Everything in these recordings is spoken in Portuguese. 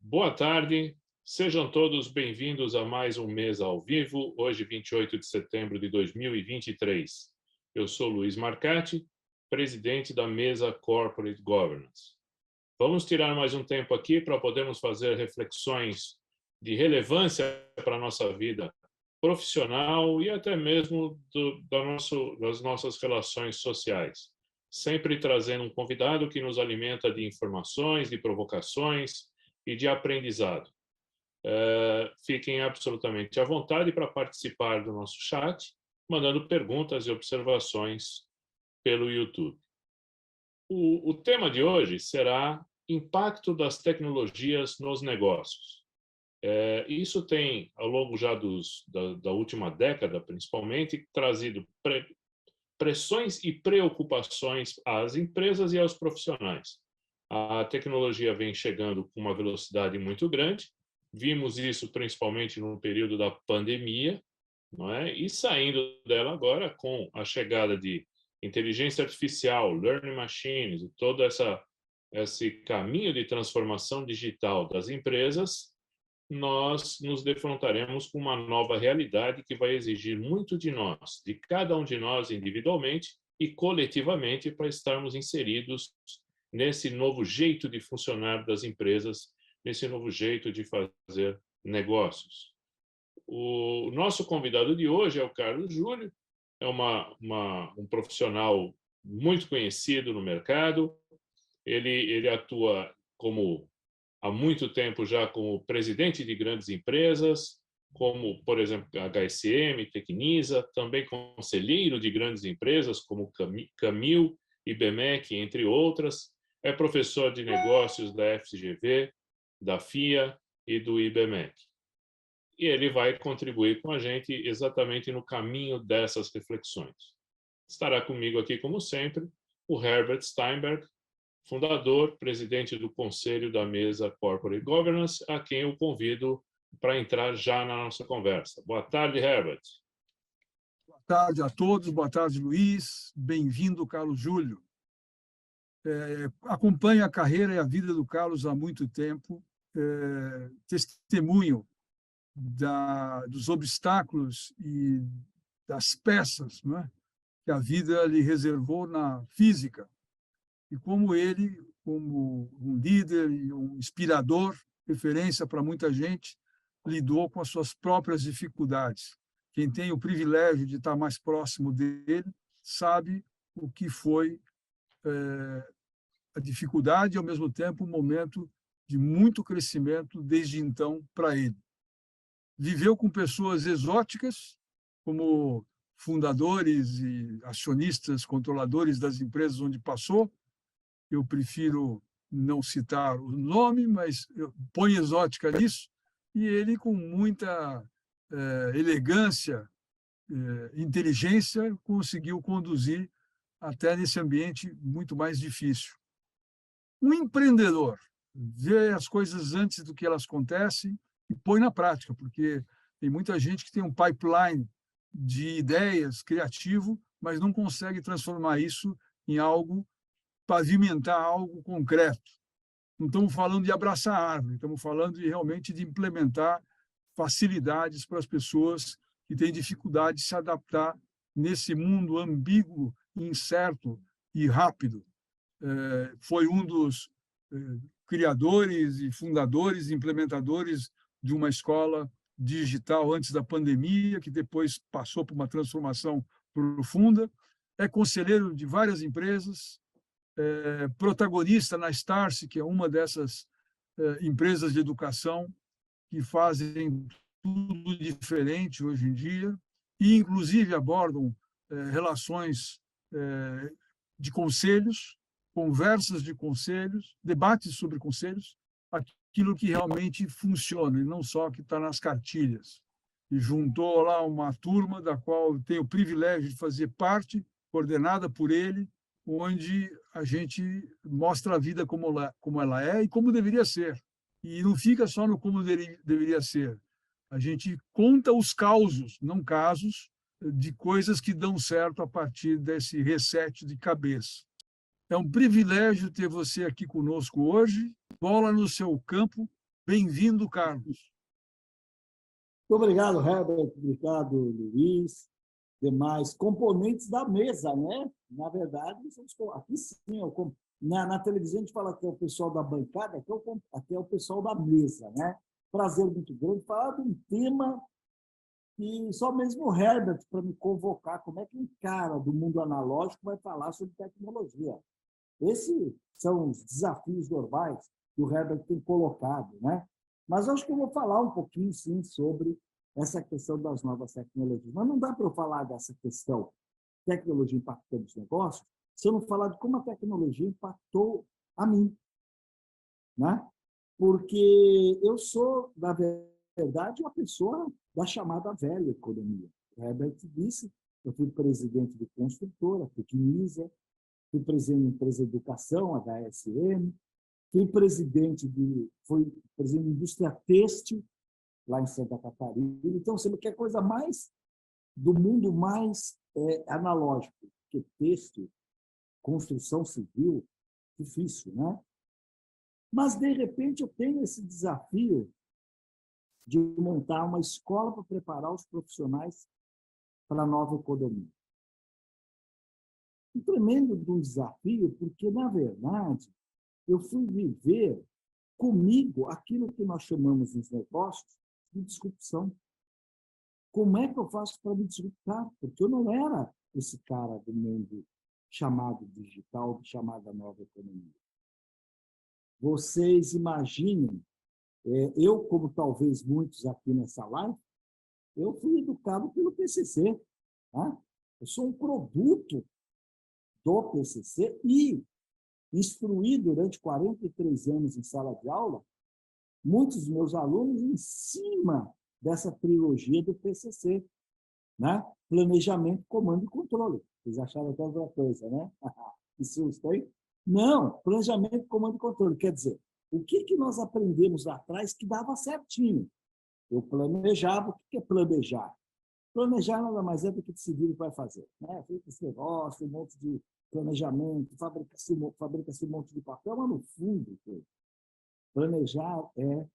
Boa tarde, sejam todos bem-vindos a mais um Mesa ao Vivo, hoje 28 de setembro de 2023. Eu sou Luiz Marcati, presidente da Mesa Corporate Governance. Vamos tirar mais um tempo aqui para podermos fazer reflexões de relevância para a nossa vida profissional e até mesmo das nossas relações sociais, sempre trazendo um convidado que nos alimenta de informações, de provocações e de aprendizado. Fiquem absolutamente à vontade para participar do nosso chat, mandando perguntas e observações pelo YouTube. O tema de hoje será impacto das tecnologias nos negócios. Isso tem, ao longo já da última década, principalmente, trazido pressões e preocupações às empresas e aos profissionais. A tecnologia vem chegando com uma velocidade muito grande, vimos isso principalmente no período da pandemia, não é? E saindo dela agora com a chegada de inteligência artificial, learning machines, e todo esse caminho de transformação digital das empresas, nós nos defrontaremos com uma nova realidade que vai exigir muito de nós, de cada um de nós individualmente e coletivamente, para estarmos inseridos nesse novo jeito de funcionar das empresas, nesse novo jeito de fazer negócios. O nosso convidado de hoje é o Carlos Júlio, é um profissional muito conhecido no mercado, ele atua há muito tempo já como presidente de grandes empresas, como, por exemplo, a HSM, Tecnisa, também conselheiro de grandes empresas como Camil, IBMEC, entre outras. É professor de negócios da FGV, da FIA e do IBMEC. E ele vai contribuir com a gente exatamente no caminho dessas reflexões. Estará comigo aqui, como sempre, o Herbert Steinberg, fundador, presidente do Conselho da Mesa Corporate Governance, a quem eu convido para entrar já na nossa conversa. Boa tarde, Herbert. Boa tarde a todos, boa tarde, Luiz. Bem-vindo, Carlos Júlio. Acompanho a carreira e a vida do Carlos há muito tempo, testemunho dos obstáculos e das peças, não é, que a vida lhe reservou na física. E como ele, como um líder e um inspirador, referência para muita gente, lidou com as suas próprias dificuldades. Quem tem o privilégio de estar mais próximo dele sabe o que foi a dificuldade e, ao mesmo tempo, um momento de muito crescimento desde então para ele. Viveu com pessoas exóticas, como fundadores e acionistas, controladores das empresas onde passou. Eu prefiro não citar o nome, mas eu ponho exótica nisso, e ele, com muita elegância, inteligência, conseguiu conduzir até nesse ambiente muito mais difícil. Um empreendedor vê as coisas antes do que elas acontecem e põe na prática, porque tem muita gente que tem um pipeline de ideias criativo, mas não consegue transformar isso em algo, pavimentar algo concreto. Não estamos falando de abraçar a árvore, estamos falando realmente de implementar facilidades para as pessoas que têm dificuldade de se adaptar nesse mundo ambíguo, incerto e rápido. Foi um dos criadores e fundadores e implementadores de uma escola digital antes da pandemia, que depois passou por uma transformação profunda. É conselheiro de várias empresas, protagonista na Starse, que é uma dessas empresas de educação que fazem tudo diferente hoje em dia, e inclusive abordam relações de conselhos, conversas de conselhos, debates sobre conselhos, aquilo que realmente funciona, e não só que está nas cartilhas. E juntou lá uma turma da qual eu tenho o privilégio de fazer parte, coordenada por ele, onde a gente mostra a vida como ela é e como deveria ser. E não fica só no como deveria ser. A gente conta os causos, não casos, de coisas que dão certo a partir desse reset de cabeça. É um privilégio ter você aqui conosco hoje. Bola no seu campo Bem-vindo, Carlos. Muito obrigado, Herbert, obrigado, Luiz, demais componentes da mesa, né? Na verdade, aqui sim, na televisão a gente fala que é o pessoal da bancada, aqui é o pessoal da mesa, né? Prazer muito grande falar de um tema que só mesmo o Herbert para me convocar, como é que um cara do mundo analógico vai falar sobre tecnologia? Esses são os desafios normais que o Herbert tem colocado, né? Mas acho que eu vou falar um pouquinho, sim, sobre essa questão das novas tecnologias. Mas não dá para eu falar dessa questão tecnologia impactando os negócios se eu não falar de como a tecnologia impactou a mim, né? Porque eu sou, na verdade, uma pessoa da chamada velha economia. O Herbert disse, eu fui presidente de construtora, Pequenisa, fui presidente de empresa de educação, HSM, fui presidente de indústria têxtil, lá em Santa Catarina. Então, você quer coisa mais do mundo mais analógico, que têxtil, construção civil, difícil, né? Mas, de repente, eu tenho esse desafio de montar uma escola para preparar os profissionais para a nova economia. Um tremendo desafio, porque, na verdade, eu fui viver comigo aquilo que nós chamamos nos negócios de disrupção. Como é que eu faço para me disruptar? Porque eu não era esse cara do mundo chamado digital, chamada nova economia. Vocês imaginem, eu, como talvez muitos aqui nessa live, eu fui educado pelo PCC. Tá? Eu sou um produto do PCC e instruí durante 43 anos em sala de aula muitos dos meus alunos em cima dessa trilogia do PCC, né? Planejamento, comando e controle. Vocês acharam até outra coisa, né? Que susto, hein? Não, planejamento, comando e controle. Quer dizer, o que nós aprendemos lá atrás que dava certinho? Eu planejava. O que é planejar? Planejar nada mais é do que decidir o que vai fazer. Né? Feito esse negócio, um monte de planejamento, fabrica-se um monte de papel, mas no fundo, planejar é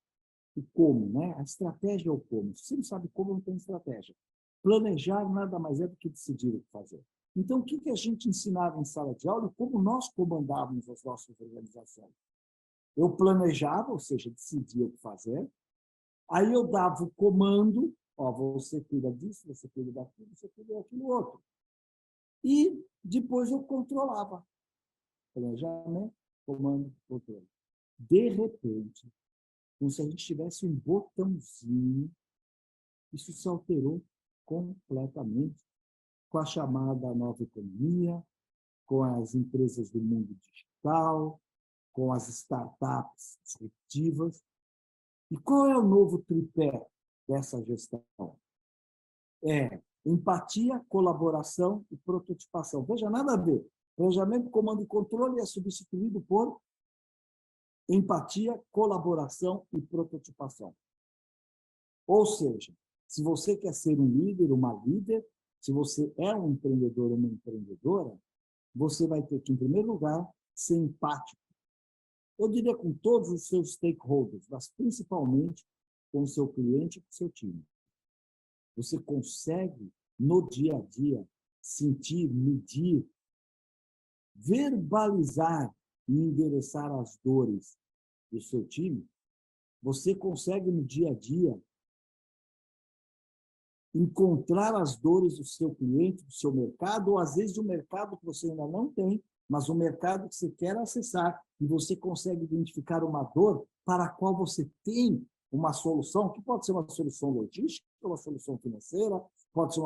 o como, né? A estratégia é o como. Se você não sabe como, não tem estratégia. Planejar nada mais é do que decidir o que fazer. Então, o que a gente ensinava em sala de aula e como nós comandávamos as nossas organizações? Eu planejava, ou seja, decidia o que fazer, aí eu dava o comando, ó, você cuida disso, você cuida daquilo, você cuida daquilo outro. E depois eu controlava. Planejamento, comando, controle. De repente, como se a gente tivesse um botãozinho, isso se alterou completamente com a chamada nova economia, com as empresas do mundo digital, com as startups disruptivas. E qual é o novo tripé dessa gestão? É empatia, colaboração e prototipação. Veja, nada a ver. Planejamento, comando e controle é substituído por empatia, colaboração e prototipação. Ou seja, se você quer ser um líder, uma líder, se você é um empreendedor ou uma empreendedora, você vai ter que, em primeiro lugar, ser empático. Eu diria com todos os seus stakeholders, mas principalmente com o seu cliente e com o seu time. Você consegue, no dia a dia, sentir, medir, verbalizar e endereçar as dores do seu time? Você consegue, no dia a dia, encontrar as dores do seu cliente, do seu mercado, ou às vezes do mercado que você ainda não tem, mas o mercado que você quer acessar, e você consegue identificar uma dor para a qual você tem uma solução, que pode ser uma solução logística, uma solução financeira, pode ser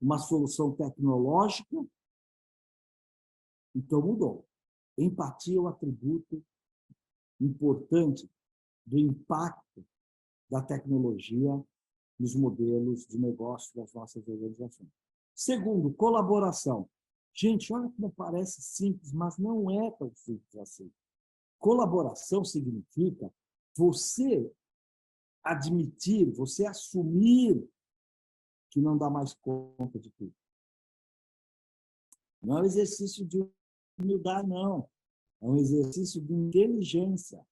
uma solução tecnológica. Então, mudou. Empatia é um atributo importante do impacto da tecnologia nos modelos de negócio das nossas organizações. Segundo, colaboração. Gente, olha como parece simples, mas não é tão simples assim. Colaboração significa você admitir, você assumir que não dá mais conta de tudo. Não é um exercício de humildade, não. É um exercício de inteligência.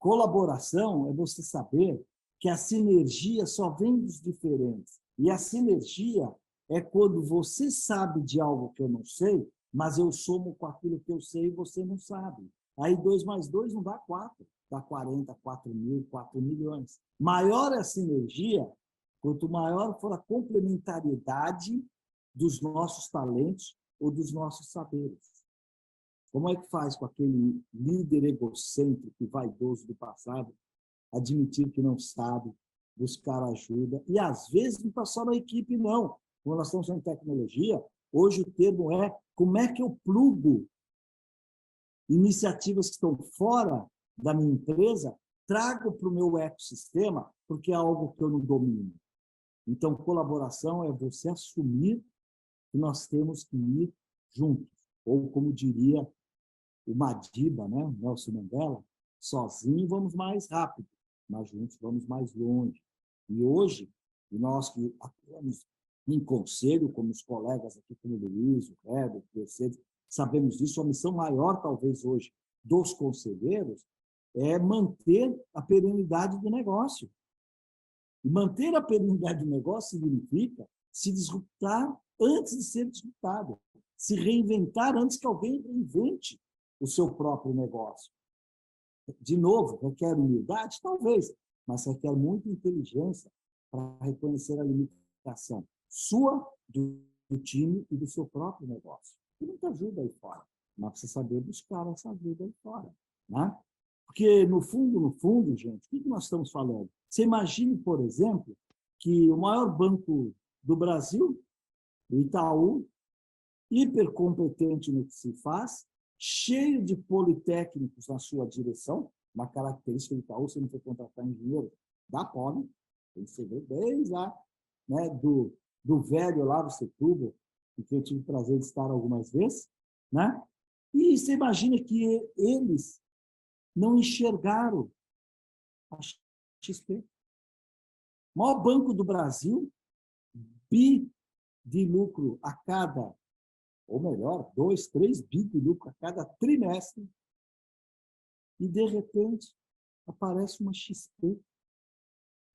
Colaboração é você saber que a sinergia só vem dos diferentes. E a sinergia é quando você sabe de algo que eu não sei, mas eu somo com aquilo que eu sei e você não sabe. Aí 2 mais 2 não dá 4, dá 40, 4.000, 4 milhões. Maior é a sinergia, quanto maior for a complementariedade dos nossos talentos ou dos nossos saberes. Como é que faz com aquele líder egocêntrico e vaidoso do passado admitir que não sabe, buscar ajuda? E, às vezes, não está só na equipe, não. Quando nós estamos em tecnologia, hoje o termo é como é que eu plugo iniciativas que estão fora da minha empresa, trago para o meu ecossistema, porque é algo que eu não domino. Então, colaboração é você assumir que nós temos que ir juntos. Ou, como diria o Madiba, né? Nelson Mandela, sozinho vamos mais rápido, mas juntos vamos mais longe. E hoje, nós que atuamos em conselho, como os colegas aqui, como o Luiz, o Herbert, o Mercedes, sabemos disso, a missão maior, talvez, hoje, dos conselheiros é manter a perenidade do negócio. E manter a perenidade do negócio significa se disruptar antes de ser disruptado, se reinventar antes que alguém reinvente o seu próprio negócio. De novo, requer humildade? Talvez, mas requer muita inteligência para reconhecer a limitação sua, do time e do seu próprio negócio. E muita ajuda aí fora, mas precisa saber buscar essa ajuda aí fora. Né? Porque, no fundo, gente, o que nós estamos falando? Você imagine, por exemplo, que o maior banco do Brasil, o Itaú, hipercompetente no que se faz, cheio de politécnicos na sua direção, uma característica do Itaú, se não for contratar engenheiro da Poli, tem que ser desde lá, né, do velho lá do Setúbal, que eu tive o prazer de estar algumas vezes, né? E você imagina que eles não enxergaram a XP. O maior banco do Brasil, bi de lucro a cada, ou melhor, 2, 3 bi de lucro a cada trimestre, e, de repente, aparece uma XP.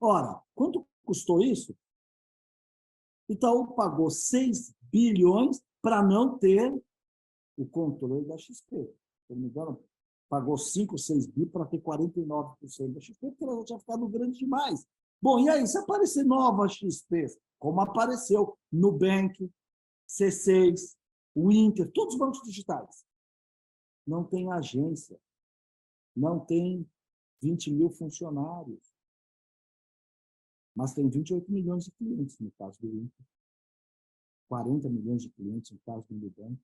Ora, quanto custou isso? Itaú pagou 6 bilhões para não ter o controle da XP. Se não me engano, pagou 5, 6 bi para ter 49% da XP, porque ela já tinha ficado grande demais. Bom, e aí, se aparecer novas XPs, como apareceu Nubank, C6, o Inter, todos os bancos digitais, não tem agência, não tem 20 mil funcionários, mas tem 28 milhões de clientes, no caso do Inter, 40 milhões de clientes, no caso do Nubank.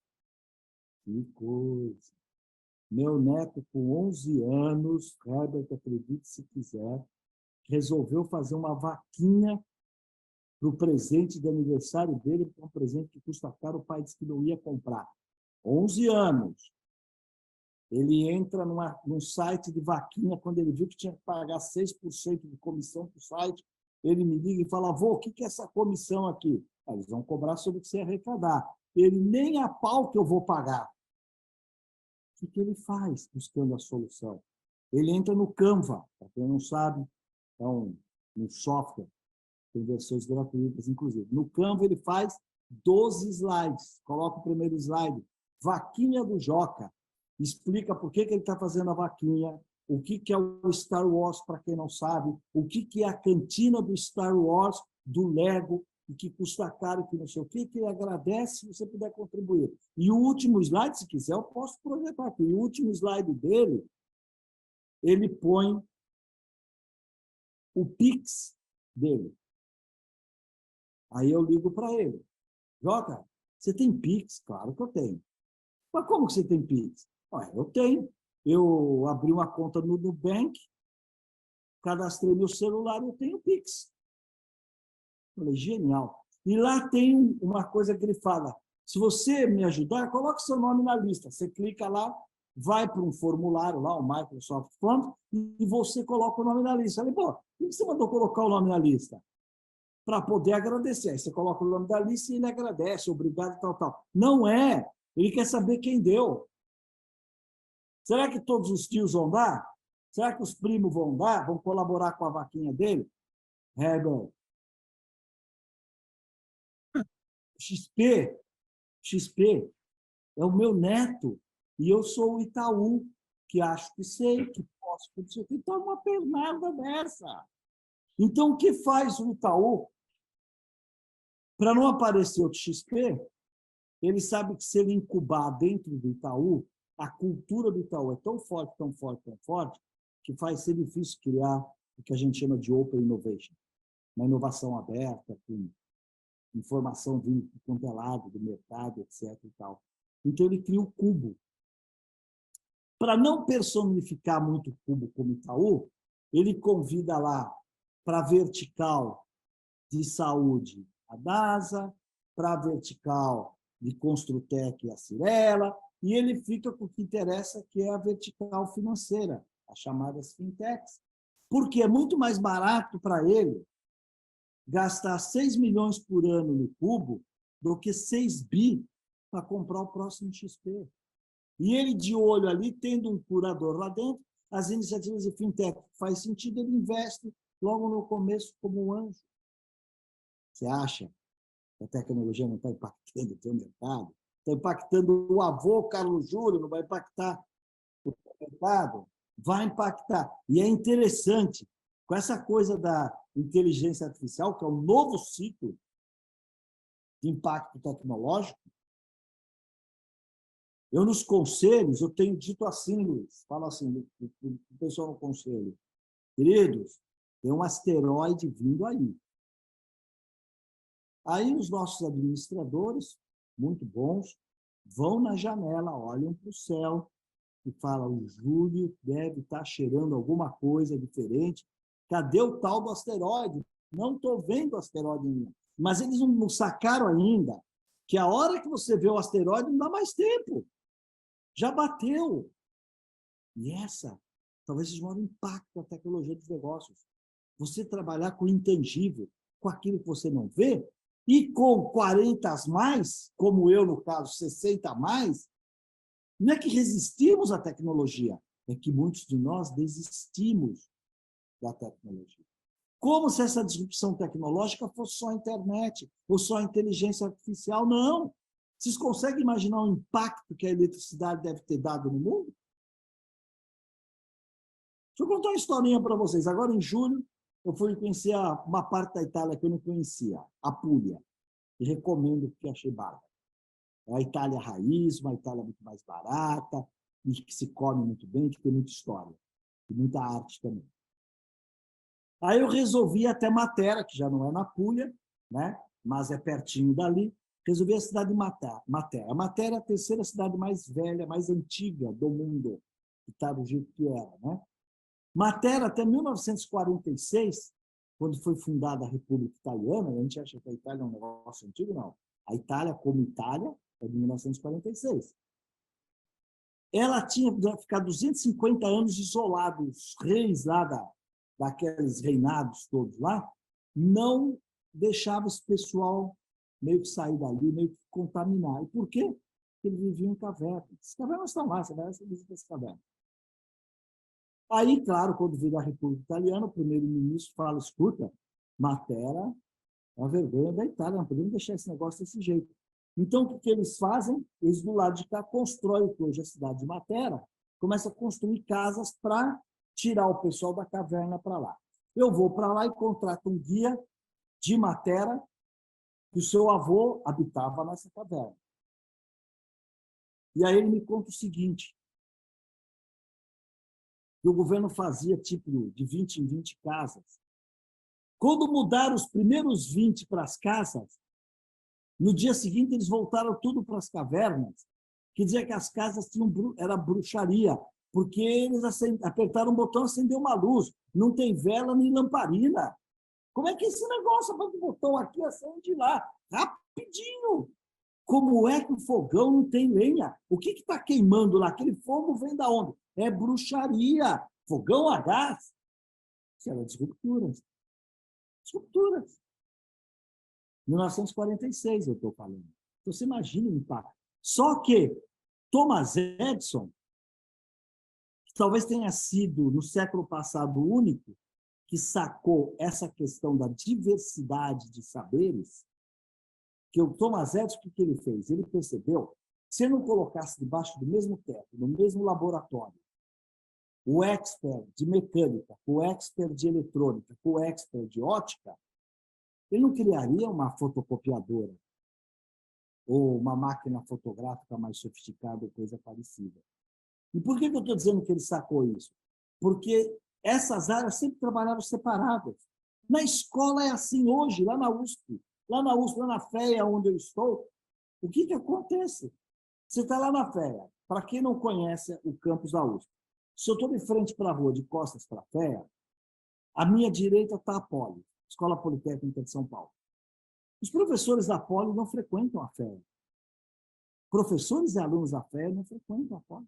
Que coisa! Meu neto, com 11 anos, Herbert, acredite se quiser, resolveu fazer uma vaquinha para o presente de aniversário dele, porque é um presente que custa caro, o pai disse que não ia comprar. 11 anos. Ele entra num site de vaquinha, quando ele viu que tinha que pagar 6% de comissão para o site, ele me liga e fala, avô, o que é essa comissão aqui? Eles vão cobrar sobre o que você arrecadar. Ele, nem a pau que eu vou pagar. O que ele faz buscando a solução? Ele entra no Canva, para quem não sabe, é um software, tem versões gratuitas, inclusive. No Canva ele faz 12 slides, coloca o primeiro slide, vaquinha do Joca, explica por que ele está fazendo a vaquinha, o que é o Star Wars, para quem não sabe, o que é a cantina do Star Wars, do Lego, e que custa caro, que não sei o que ele agradece se você puder contribuir. E o último slide, se quiser, eu posso projetar aqui. O último slide dele, ele põe o Pix dele. Aí eu ligo para ele. Joca, você tem Pix? Claro que eu tenho. Mas como que você tem Pix? Eu tenho. Eu abri uma conta no Nubank, cadastrei meu celular e eu tenho Pix. Falei, genial. E lá tem uma coisa que ele fala, se você me ajudar, coloque seu nome na lista. Você clica lá, vai para um formulário lá, o Microsoft Forms, e você coloca o nome na lista. Eu falei, pô, por que você mandou colocar o nome na lista? Para poder agradecer. Aí você coloca o nome da lista e ele agradece, obrigado, tal, tal. Não é. Ele quer saber quem deu. Será que todos os tios vão dar? Será que os primos vão dar? Vão colaborar com a vaquinha dele? Herbert, XP é o meu neto, e eu sou o Itaú, que acho que sei, que posso, que não sei o quê. Então, é uma pernada dessa. Então, o que faz o Itaú? Para não aparecer outro XP, ele sabe que se ele incubar dentro do Itaú, a cultura do Itaú é tão forte, tão forte, tão forte, que faz ser difícil criar o que a gente chama de Open Innovation, uma inovação aberta, com informação vindo do quanto é lado, do mercado, etc. E tal. Então, ele cria o Cubo. Para não personificar muito o Cubo como Itaú, ele convida lá para a vertical de saúde a DASA, para a vertical de Construtec a Cirela, e ele fica com o que interessa, que é a vertical financeira, as chamadas fintechs. Porque é muito mais barato para ele gastar 6 milhões por ano no Cubo do que 6 bi para comprar o próximo XP. E ele, de olho ali, tendo um curador lá dentro, as iniciativas de fintech faz sentido, ele investe logo no começo como um anjo. Você acha que a tecnologia não está impactando o teu mercado? Está impactando o avô Carlos Júlio, não vai impactar o teu mercado? Vai impactar. E é interessante, com essa coisa da inteligência artificial, que é um novo ciclo de impacto tecnológico, eu, nos conselhos, eu tenho dito assim, Luiz, falo assim, o pessoal no conselho, queridos, tem um asteroide vindo aí. Aí os nossos administradores, muito bons, vão na janela, olham para o céu e falam, o Júlio deve estar cheirando alguma coisa diferente. Cadê o tal do asteroide? Não estou vendo o asteroide nenhum. Mas eles não sacaram ainda que a hora que você vê o asteroide não dá mais tempo. Já bateu. E essa talvez seja o maior impacto da tecnologia dos negócios. Você trabalhar com o intangível, com aquilo que você não vê, e com 40 a mais, como eu, no caso, 60 a mais, não é que resistimos à tecnologia, é que muitos de nós desistimos da tecnologia. Como se essa disrupção tecnológica fosse só a internet, ou só a inteligência artificial. Não. Vocês conseguem imaginar o impacto que a eletricidade deve ter dado no mundo? Deixa eu contar uma historinha para vocês. Agora, em julho, eu fui conhecer uma parte da Itália que eu não conhecia, a Puglia. E recomendo, porque achei bárbaro. É a Itália raiz, uma Itália muito mais barata, e que se come muito bem, que tem muita história. E muita arte também. Aí eu resolvi ir até Matera, que já não é na Puglia, né? Mas é pertinho dali. Resolvi a cidade de Matera. A Matera é a terceira cidade mais velha, mais antiga do mundo, que está do jeito que era, né? Matera, até 1946, quando foi fundada a República Italiana, a gente acha que a Itália é um negócio antigo, não. A Itália, como Itália, é de 1946. Ela tinha ficado 250 anos isolada, os reis lá daqueles reinados todos lá, não deixavam esse pessoal meio que sair dali, meio que contaminar. E por quê? Porque eles viviam em cavernas. As cavernas estão lá, você vai visitar essa caverna. Aí, claro, quando veio a República Italiana, o primeiro-ministro fala, escuta, Matera é uma vergonha da Itália, não podemos deixar esse negócio desse jeito. Então, o que eles fazem? Eles, do lado de cá, constroem hoje a cidade de Matera, começam a construir casas para tirar o pessoal da caverna para lá. Eu vou para lá e contrato um guia de Matera, que o seu avô habitava nessa caverna. E aí ele me conta o seguinte, que o governo fazia tipo de 20 em 20 casas. Quando mudaram os primeiros 20 para as casas, no dia seguinte eles voltaram tudo para as cavernas. Quer dizer que as casas era bruxaria, porque eles apertaram um botão e acendeu uma luz. Não tem vela nem lamparina. Como é que esse negócio, aperta o botão aqui, acende lá? Rapidinho! Como é que o fogão não tem lenha? O que está queimando lá? Aquele fogo vem da onde? É bruxaria. Fogão a gás. Isso era disrupturas. Disrupturas. 1946, eu estou falando. Então, você imagina o impacto. Só que Thomas Edison, que talvez tenha sido, no século passado, o único que sacou essa questão da diversidade de saberes, que o Thomas Edison, o que ele fez? Ele percebeu, se ele não colocasse debaixo do mesmo teto, no mesmo laboratório, o expert de mecânica, o expert de eletrônica, o expert de ótica, ele não criaria uma fotocopiadora ou uma máquina fotográfica mais sofisticada ou coisa parecida. E por que eu estou dizendo que ele sacou isso? Porque essas áreas sempre trabalharam separadas. Na escola é assim hoje, lá na USP, lá na FEA, onde eu estou. O que acontece? Você está lá na FEA. Para quem não conhece o campus da USP, se eu estou de frente para a rua, de costas para a FEA, à minha direita está a Poli, Escola Politécnica de São Paulo. Os professores da Poli não frequentam a FEA. Professores e alunos da FEA não frequentam a Poli.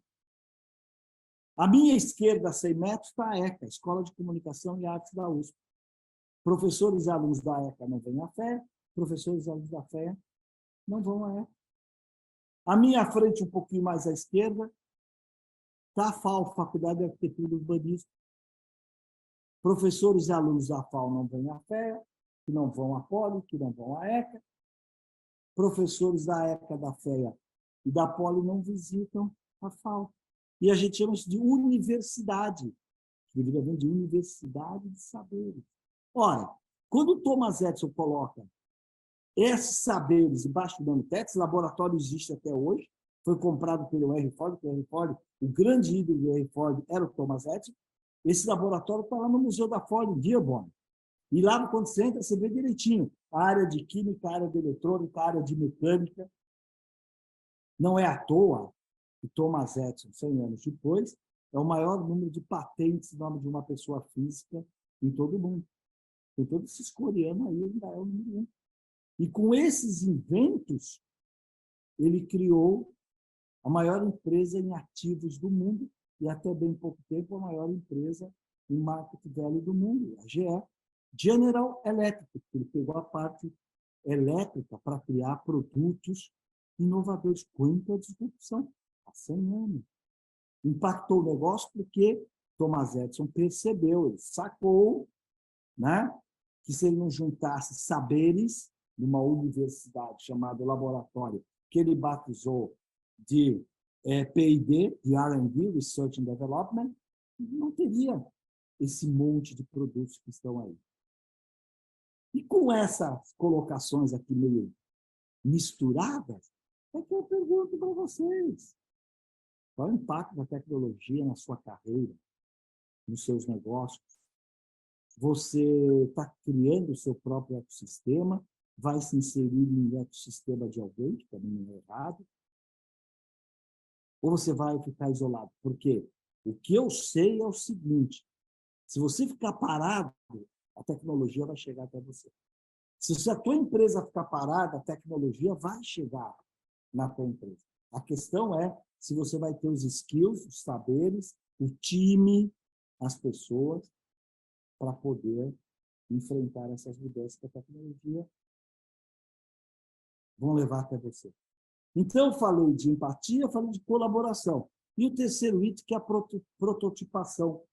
À minha esquerda, a 100 metros, está a ECA, Escola de Comunicação e Artes da USP. Professores e alunos da ECA não vêm à FEA, professores e alunos da FEA não vão à ECA. À minha frente, um pouquinho mais à esquerda, está a FAO, Faculdade de Arquitetura e Urbanismo. Professores e alunos da FAO não vêm à FEA, que não vão à Poli, que não vão à ECA. Professores da ECA, da FEA e da Poli não visitam a FAO. E a gente chama isso de universidade, que deveria vir de universidade de saberes. Ora, quando o Thomas Edison coloca esses saberes debaixo do mesmo teto, esse laboratório existe até hoje, foi comprado pelo Henry Ford, o grande ídolo do Henry Ford era o Thomas Edison. Esse laboratório está lá no Museu da Ford, em Dearborn. E lá, quando você entra, você vê direitinho a área de química, a área de eletrônica, a área de mecânica. Não é à toa que Thomas Edison, 100 anos depois, é o maior número de patentes em nome de uma pessoa física em todo o mundo. Tem todos esses coreanos aí, ele ainda é o número 1. E com esses inventos, ele criou a maior empresa em ativos do mundo e até bem pouco tempo a maior empresa em market value do mundo, a GE, General Electric, ele pegou a parte elétrica para criar produtos inovadores. Quanta disrupção! Há 100 anos. Impactou o negócio porque Thomas Edison percebeu, ele sacou, né, que se ele não juntasse saberes numa universidade chamada Laboratório, que ele batizou de P&D, de R&D, Research and Development, não teria esse monte de produtos que estão aí. E com essas colocações aqui meio misturadas, é que eu pergunto para vocês, qual é o impacto da tecnologia na sua carreira, nos seus negócios? Você está criando o seu próprio ecossistema, vai se inserir no ecossistema de alguém, que também não é errado, ou você vai ficar isolado? Porque o que eu sei é o seguinte, se você ficar parado, a tecnologia vai chegar até você. Se a tua empresa ficar parada, a tecnologia vai chegar na tua empresa. A questão é se você vai ter os skills, os saberes, o time, as pessoas, para poder enfrentar essas mudanças que a tecnologia vão levar até você. Então, eu falei de empatia, falei de colaboração. E o terceiro item, que é a prototipação.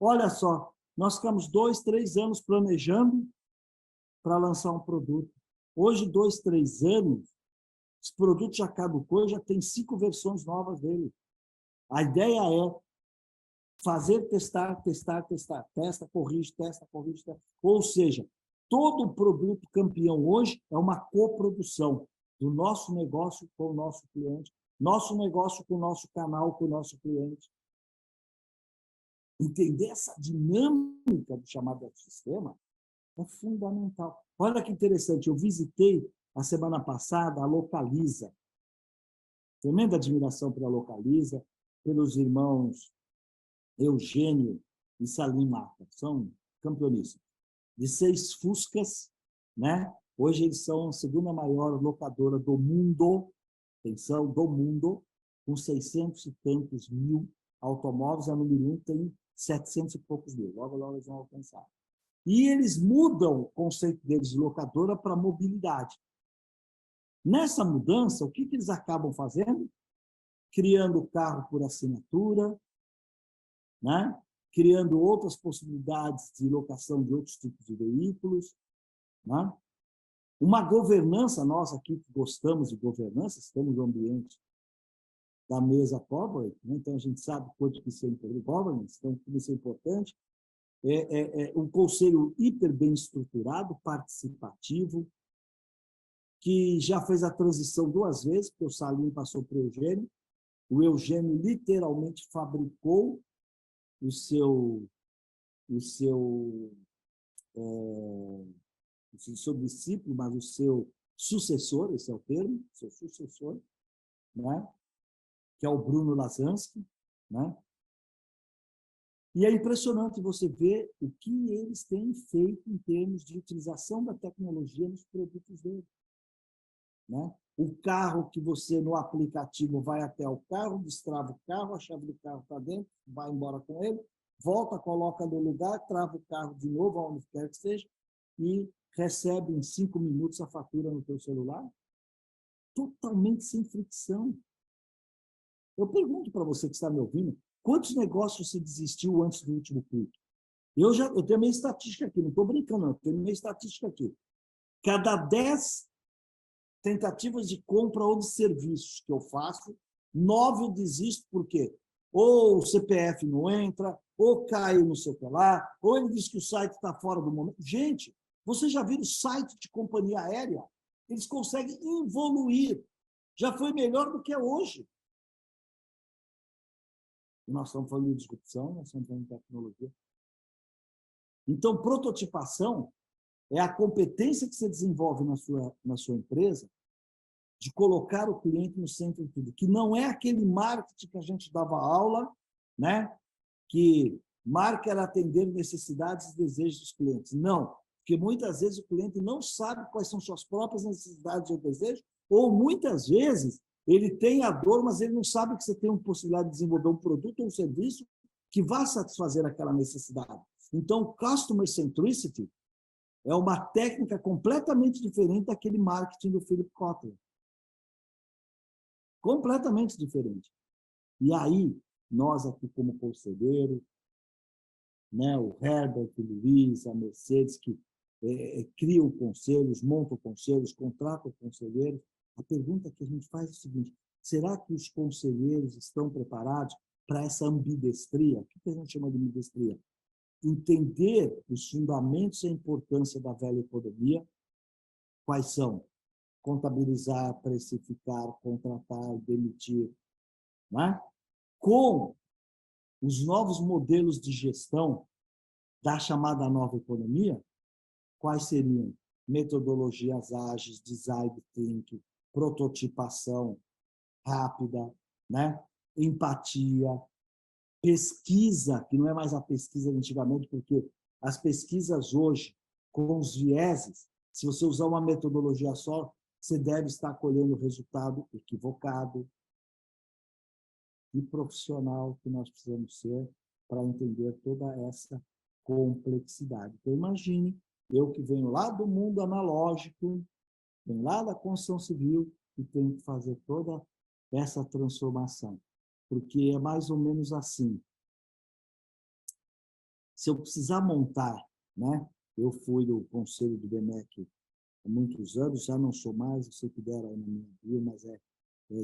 Olha só, nós ficamos 2, 3 anos planejando para lançar um produto. Hoje, 2, 3 anos, esse produto já caducou, já tem 5 versões novas dele. A ideia é fazer, testar, testar, testar. Testa, corrige, testa, corrige, testa. Ou seja, todo produto campeão hoje é uma coprodução do nosso negócio com o nosso cliente, nosso negócio com o nosso canal, com o nosso cliente. Entender essa dinâmica do chamado ecossistema é fundamental. Olha que interessante, eu visitei a semana passada a Localiza. Tremenda admiração pela Localiza, pelos irmãos Eugênio e Salim Mata. São campeonistas. De 6 Fuscas, né? Hoje eles são a segunda maior locadora do mundo, atenção, do mundo, com 600 e tantos mil automóveis. A número 1 tem 700 e poucos mil. Logo, logo eles vão alcançar. E eles mudam o conceito deles de locadora para mobilidade. Nessa mudança, o que eles acabam fazendo? Criando carro por assinatura, né? Criando outras possibilidades de locação de outros tipos de veículos, né? Uma governança, nós aqui que gostamos de governança, estamos no ambiente da mesa corporate, né? Então a gente sabe quanto que isso é importante, governance, então tudo isso é importante. Um conselho hiper bem estruturado, participativo, que já fez a transição 2 vezes, porque o Salim passou para o Eugênio. O Eugênio literalmente fabricou o seu discípulo, mas o seu sucessor, esse é o termo, seu sucessor, né? Que é o Bruno Lasansky, né? E é impressionante você ver o que eles têm feito em termos de utilização da tecnologia nos produtos deles, né? O carro que você, no aplicativo, vai até o carro, destrava o carro, a chave do carro está dentro, vai embora com ele, volta, coloca no lugar, trava o carro de novo, aonde quer que seja, e recebe em 5 minutos a fatura no teu celular, totalmente sem fricção. Eu pergunto para você que está me ouvindo, quantos negócios você desistiu antes do último clique? Eu tenho a minha estatística aqui, não estou brincando, não, eu tenho a minha estatística aqui. Cada 10 tentativas de compra ou de serviços que eu faço, 9 eu desisto, por quê? Ou o CPF não entra, ou cai no sei lá, ou ele diz que o site está fora do momento. Gente, você já viu o site de companhia aérea? Eles conseguem evoluir. Já foi melhor do que é hoje. Nós estamos falando de disrupção, nós estamos falando de tecnologia. Então, prototipação é a competência que você desenvolve na sua empresa de colocar o cliente no centro de tudo, que não é aquele marketing que a gente dava aula, né? Que marca era atender necessidades e desejos dos clientes. Não, porque muitas vezes o cliente não sabe quais são suas próprias necessidades ou desejos, ou muitas vezes ele tem a dor, mas ele não sabe que você tem uma possibilidade de desenvolver um produto ou um serviço que vá satisfazer aquela necessidade. Então, Customer Centricity é uma técnica completamente diferente daquele marketing do Philip Kotler. Completamente diferente. E aí, nós aqui como conselheiro, né, o Herbert, o Luiz, a Mercedes, que criam conselhos, montam conselhos, contratam conselheiros, a pergunta que a gente faz é o seguinte: será que os conselheiros estão preparados para essa ambidestria? O que a gente chama de ambidestria? Entender os fundamentos e a importância da velha economia. Quais são? Contabilizar, precificar, contratar, demitir, né? Com os novos modelos de gestão da chamada nova economia, quais seriam? Metodologias ágeis, design thinking, prototipação rápida, né? Empatia, pesquisa, que não é mais a pesquisa de antigamente, porque as pesquisas hoje, com os vieses, se você usar uma metodologia só, você deve estar colhendo o resultado equivocado. E profissional que nós precisamos ser para entender toda essa complexidade. Então, imagine, eu que venho lá do mundo analógico, venho lá da construção civil e tenho que fazer toda essa transformação. Porque é mais ou menos assim. Se eu precisar montar, né? Eu fui do conselho do BMEC há muitos anos, já não sou mais, você que dera aí na minha vida, mas é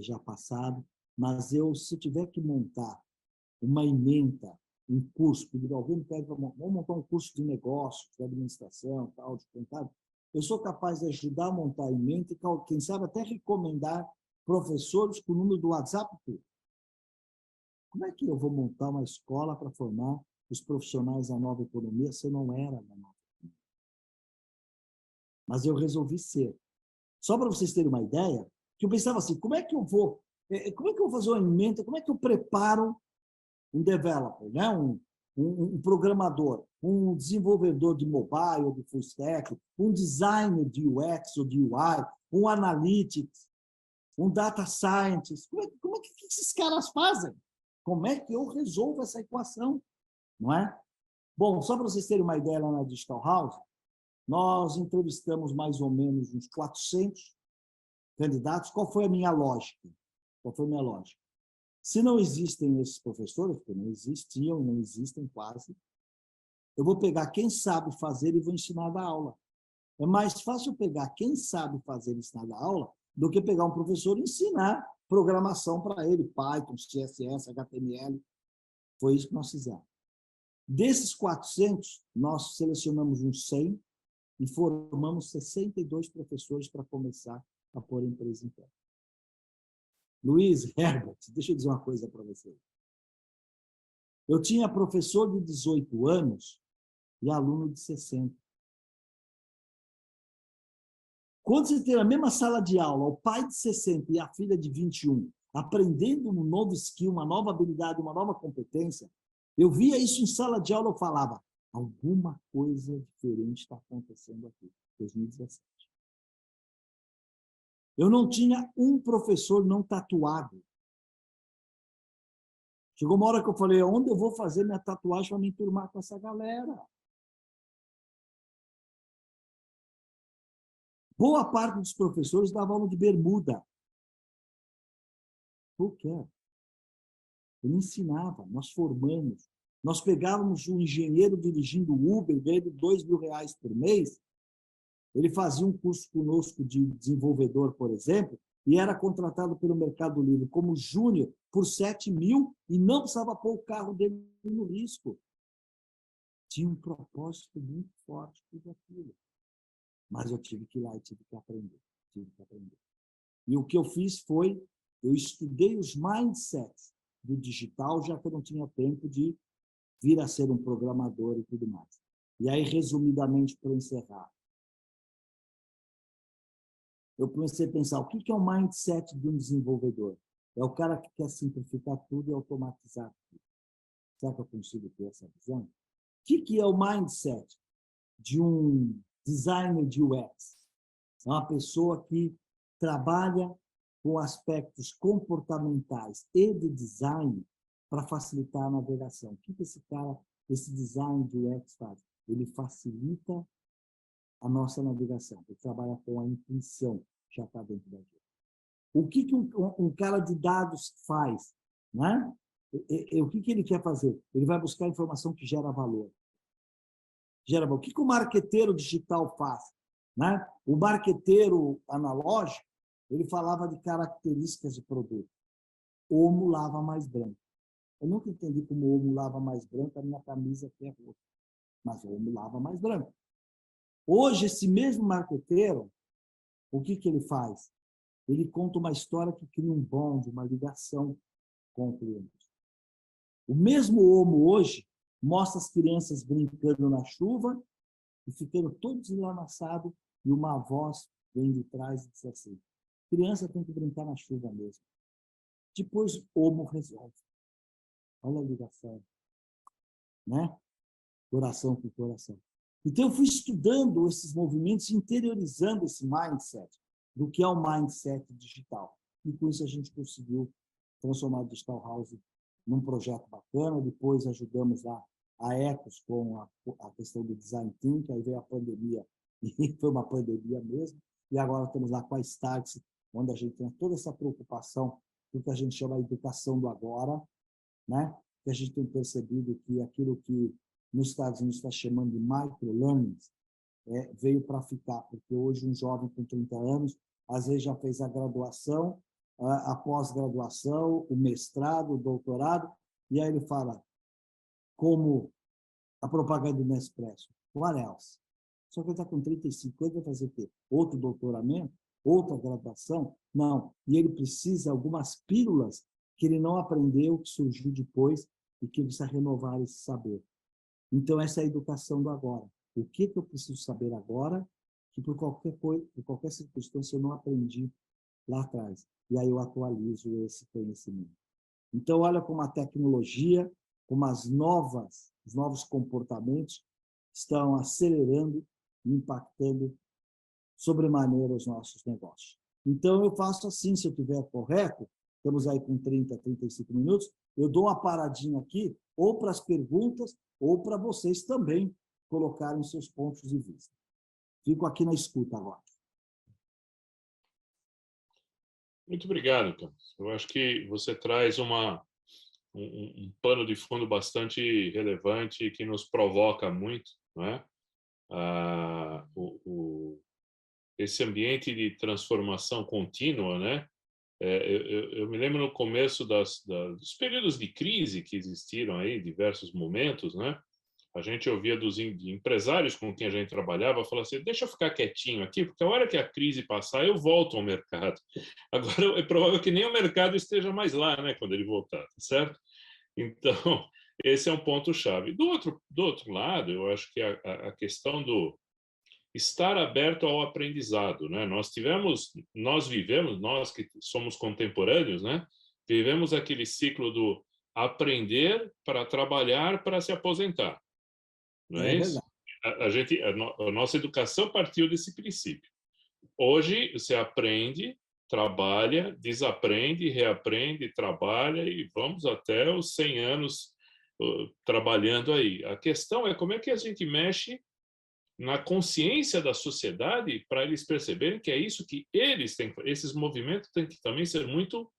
já passado. Mas eu, se tiver que montar uma ementa, um curso, porque alguém me pede, vamos montar um curso de negócios, de administração, tal, de contábil, eu sou capaz de ajudar a montar a ementa e, quem sabe, até recomendar professores com o número do WhatsApp. Como é que eu vou montar uma escola para formar os profissionais da nova economia se eu não era da nova economia? Mas eu resolvi ser. Só para vocês terem uma ideia, que eu pensava assim, como é que eu vou fazer uma ementa, como é que eu preparo um developer, né? um programador, um desenvolvedor de mobile ou de full stack, um designer de UX ou de UI, um analytics, um data scientist. Como é que esses caras fazem? Como é que eu resolvo essa equação? Não é? Bom, só para vocês terem uma ideia, lá na Digital House, nós entrevistamos mais ou menos uns 400 candidatos. Qual foi a minha lógica? Se não existem esses professores, porque não existiam e não existem quase, eu vou pegar quem sabe fazer e vou ensinar da aula. É mais fácil pegar quem sabe fazer e ensinar da aula do que pegar um professor e ensinar programação para ele, Python, CSS, HTML. Foi isso que nós fizemos. Desses 400, nós selecionamos uns 100 e formamos 62 professores para começar a pôr a empresa em pé. Luiz, Herbert, deixa eu dizer uma coisa para você. Eu tinha professor de 18 anos e aluno de 60. Quando você tem a mesma sala de aula, o pai de 60 e a filha de 21, aprendendo um novo skill, uma nova habilidade, uma nova competência, eu via isso em sala de aula, eu falava, alguma coisa diferente está acontecendo aqui. 2017. Eu não tinha um professor não tatuado. Chegou uma hora que eu falei, onde eu vou fazer minha tatuagem para me enturmar com essa galera? Boa parte dos professores davam aula de bermuda. Por quê? Ele ensinava, nós formamos. Nós pegávamos um engenheiro dirigindo Uber, ganhando R$2.000 por mês. Ele fazia um curso conosco de desenvolvedor, por exemplo, e era contratado pelo Mercado Livre como júnior por 7.000 e não precisava pôr o carro dele no risco. Tinha um propósito muito forte tudo aquilo. Mas eu tive que ir lá e tive que aprender. E o que eu fiz foi, eu estudei os mindsets do digital, já que eu não tinha tempo de vir a ser um programador e tudo mais. E aí, resumidamente, para encerrar, eu comecei a pensar, o que é o mindset de um desenvolvedor? É o cara que quer simplificar tudo e automatizar tudo. Será que eu consigo ter essa visão? O que é o mindset de um designer de UX? É uma pessoa que trabalha com aspectos comportamentais e de design para facilitar a navegação. O que esse cara, esse design de UX faz? Ele facilita a nossa navegação. Ele trabalha com a intuição, já está dentro da gente. O que um cara de dados faz? Né? O que ele quer fazer? Ele vai buscar informação que gera valor. O que o marqueteiro digital faz? Né? O marqueteiro analógico, ele falava de características de produto. Homo lava mais branco. Eu nunca entendi como o homo lava mais branco, a minha camisa aqui é roxa. Mas o homo lava mais branco. Hoje, esse mesmo marqueteiro, o que ele faz? Ele conta uma história que cria um bond, uma ligação com o cliente. O mesmo homo hoje mostra as crianças brincando na chuva e ficando todos enlamaçados e uma voz vem de trás e diz assim, criança tem que brincar na chuva mesmo. Depois o homo resolve. Olha a ligação. Né? Coração com coração. Então, eu fui estudando esses movimentos, interiorizando esse mindset, do que é o mindset digital. E com isso a gente conseguiu transformar a Digital House num projeto bacana. Depois ajudamos a Ecos com a questão do Design Thinking, aí veio a pandemia, e foi uma pandemia mesmo. E agora estamos lá com a Startse, onde a gente tem toda essa preocupação do que a gente chama de educação do agora, né? Que a gente tem percebido que aquilo que nos Estados Unidos está chamando de microlearnings, veio para ficar, porque hoje um jovem com 30 anos, às vezes já fez a graduação, a pós-graduação, o mestrado, o doutorado, e aí ele fala, como a propaganda do Nespresso, what else? Só que ele está com 35 anos, vai fazer o quê? Outro doutoramento? Outra graduação? Não. E ele precisa de algumas pílulas que ele não aprendeu, que surgiu depois, e que ele precisa renovar esse saber. Então, essa é a educação do agora. O que eu preciso saber agora, que por qualquer circunstância eu não aprendi lá atrás. E aí eu atualizo esse conhecimento. Então, olha como a tecnologia, como os novos comportamentos estão acelerando e impactando sobremaneira os nossos negócios. Então, eu faço assim, se eu estiver correto, estamos aí com 30, 35 minutos, eu dou uma paradinha aqui, ou para as perguntas, ou para vocês também colocarem seus pontos de vista. Fico aqui na escuta agora. Muito obrigado, Campos. Eu acho que você traz um pano de fundo bastante relevante que nos provoca muito, não é? Esse ambiente de transformação contínua, né? Eu me lembro no começo dos períodos de crise que existiram aí, diversos momentos, né? A gente ouvia de empresários com quem a gente trabalhava falar assim: deixa eu ficar quietinho aqui, porque a hora que a crise passar, eu volto ao mercado. Agora, é provável que nem o mercado esteja mais lá, né, quando ele voltar, tá certo? Então, esse é um ponto-chave. Do outro lado, eu acho que a questão do estar aberto ao aprendizado, né? Nós vivemos, nós que somos contemporâneos, né? Vivemos aquele ciclo do aprender para trabalhar para se aposentar. Não é É isso? verdade. A nossa educação partiu desse princípio. Hoje, você aprende, trabalha, desaprende, reaprende, trabalha e vamos até os 100 anos trabalhando aí. A questão é como é que a gente mexe na consciência da sociedade para eles perceberem que é isso que eles têm. Esses movimentos têm que também ser muito